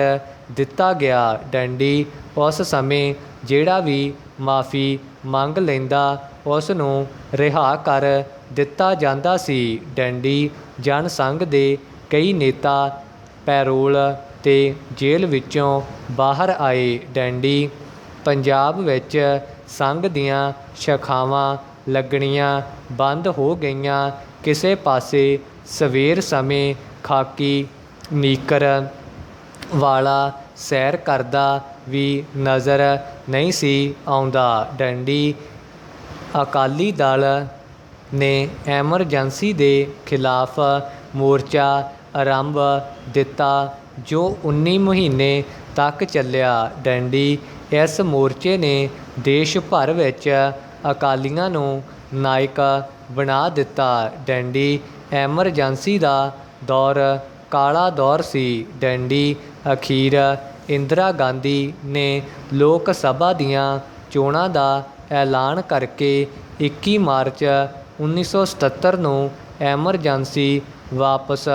ਦਿੱਤਾ ਗਿਆ। ਡੰਡੀ ਉਸ ਸਮੇਂ ਜਿਹੜਾ ਵੀ ਮਾਫ਼ੀ ਮੰਗ ਲੈਂਦਾ ਉਸ ਨੂੰ ਰਿਹਾ ਕਰ ਦਿੱਤਾ ਜਾਂਦਾ ਸੀ। ਡੰਡੀ ਜਨਸੰਘ ਦੇ ਕਈ ਨੇਤਾ ਪੈਰੋਲ 'ਤੇ ਜੇਲ੍ਹ ਵਿੱਚੋਂ ਬਾਹਰ ਆਏ। ਡੰਡੀ ਪੰਜਾਬ ਵਿੱਚ ਸੰਘ ਦੀਆਂ ਸ਼ਾਖਾਵਾਂ ਲੱਗਣੀਆਂ ਬੰਦ ਹੋ ਗਈਆਂ। ਕਿਸੇ ਪਾਸੇ ਸਵੇਰ ਸਮੇਂ ਖਾਕੀ ਨੀਕਰ ਵਾਲਾ ਸੈਰ ਕਰਦਾ ਵੀ ਨਜ਼ਰ ਨਹੀਂ ਸੀ ਆਉਂਦਾ। ਡੰਡੀ ਅਕਾਲੀ ਦਲ ਨੇ ਐਮਰਜੈਂਸੀ ਦੇ ਖਿਲਾਫ ਮੋਰਚਾ ਆਰੰਭ ਦਿੱਤਾ ਜੋ 19 ਮਹੀਨੇ ਤੱਕ ਚੱਲਿਆ। ਡੰਡੀ ਇਸ ਮੋਰਚੇ ਨੇ ਦੇਸ਼ ਭਰ ਵਿੱਚ ਅਕਾਲੀਆਂ ਨੂੰ ਨਾਇਕ ਬਣਾ ਦਿੱਤਾ। ਡੰਡੀ ਐਮਰਜੈਂਸੀ ਦਾ ਦੌਰ ਕਾਲਾ ਦੌਰ ਸੀ। ਡੰਡੀ ਅਖੀਰ ਇੰਦਰਾ ਗਾਂਧੀ ਨੇ ਲੋਕ ਸਭਾ ਦੀਆਂ ਚੋਣਾਂ ਦਾ ਐਲਾਨ ਕਰਕੇ 21 ਮਾਰਚ 1977 ਨੂੰ ਐਮਰਜੈਂਸੀ ਵਾਪਸ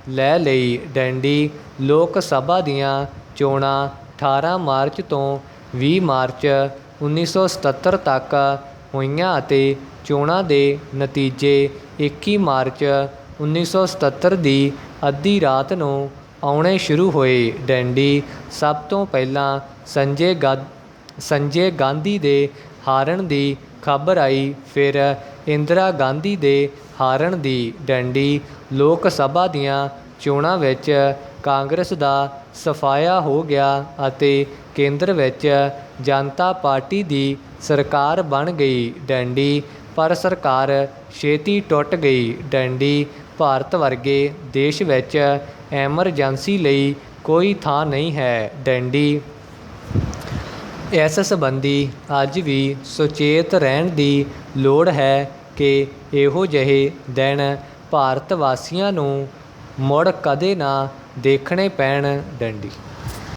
ਲੈ ਲਈ। ਡੰਡੀ ਲੋਕ ਸਭਾ ਦੀਆਂ ਚੋਣਾਂ 18 ਮਾਰਚ ਤੋਂ 20 ਮਾਰਚ 1977 ਤੱਕ ਹੋਈਆਂ ਅਤੇ ਚੋਣਾਂ ਦੇ ਨਤੀਜੇ 21 ਮਾਰਚ 1977 ਦੀ ਅੱਧੀ ਰਾਤ ਨੂੰ ਆਉਣੇ ਸ਼ੁਰੂ ਹੋਏ। ਡੰਡੀ ਸਭ ਤੋਂ ਪਹਿਲਾਂ ਸੰਜੇ ਗਾਂਧੀ ਦੇ ਹਾਰਨ ਦੀ ਖਬਰ ਆਈ, ਫਿਰ ਇੰਦਰਾ ਗਾਂਧੀ ਦੇ ਹਾਰਨ ਦੀ। ਡੰਡੀ ਲੋਕ ਸਭਾ ਦੀਆਂ ਚੋਣਾਂ ਵਿੱਚ ਕਾਂਗਰਸ ਦਾ ਸਫਾਇਆ ਹੋ ਗਿਆ ਅਤੇ ਕੇਂਦਰ ਵਿੱਚ ਜਨਤਾ ਪਾਰਟੀ ਦੀ ਸਰਕਾਰ ਬਣ ਗਈ। ਡੰਡੀ ਪਰ ਸਰਕਾਰ ਛੇਤੀ ਟੁੱਟ ਗਈ। ਡੰਡੀ ਭਾਰਤ ਵਰਗੇ ਦੇਸ਼ ਵਿੱਚ ਐਮਰਜੈਂਸੀ ਲਈ ਕੋਈ ਥਾਂ ਨਹੀਂ ਹੈ। ਡੰਡੀ ਇਸ ਸੰਬੰਧੀ ਅੱਜ ਵੀ ਸੁਚੇਤ ਰਹਿਣ ਦੀ ਲੋੜ ਹੈ ਕਿ ਇਹੋ ਜਿਹੇ ਦਿਨ ਭਾਰਤ ਵਾਸੀਆਂ ਨੂੰ ਮੁੜ ਕਦੇ ਨਾ ਦੇਖਣੇ ਪੈਣ। ਡੰਡੀ।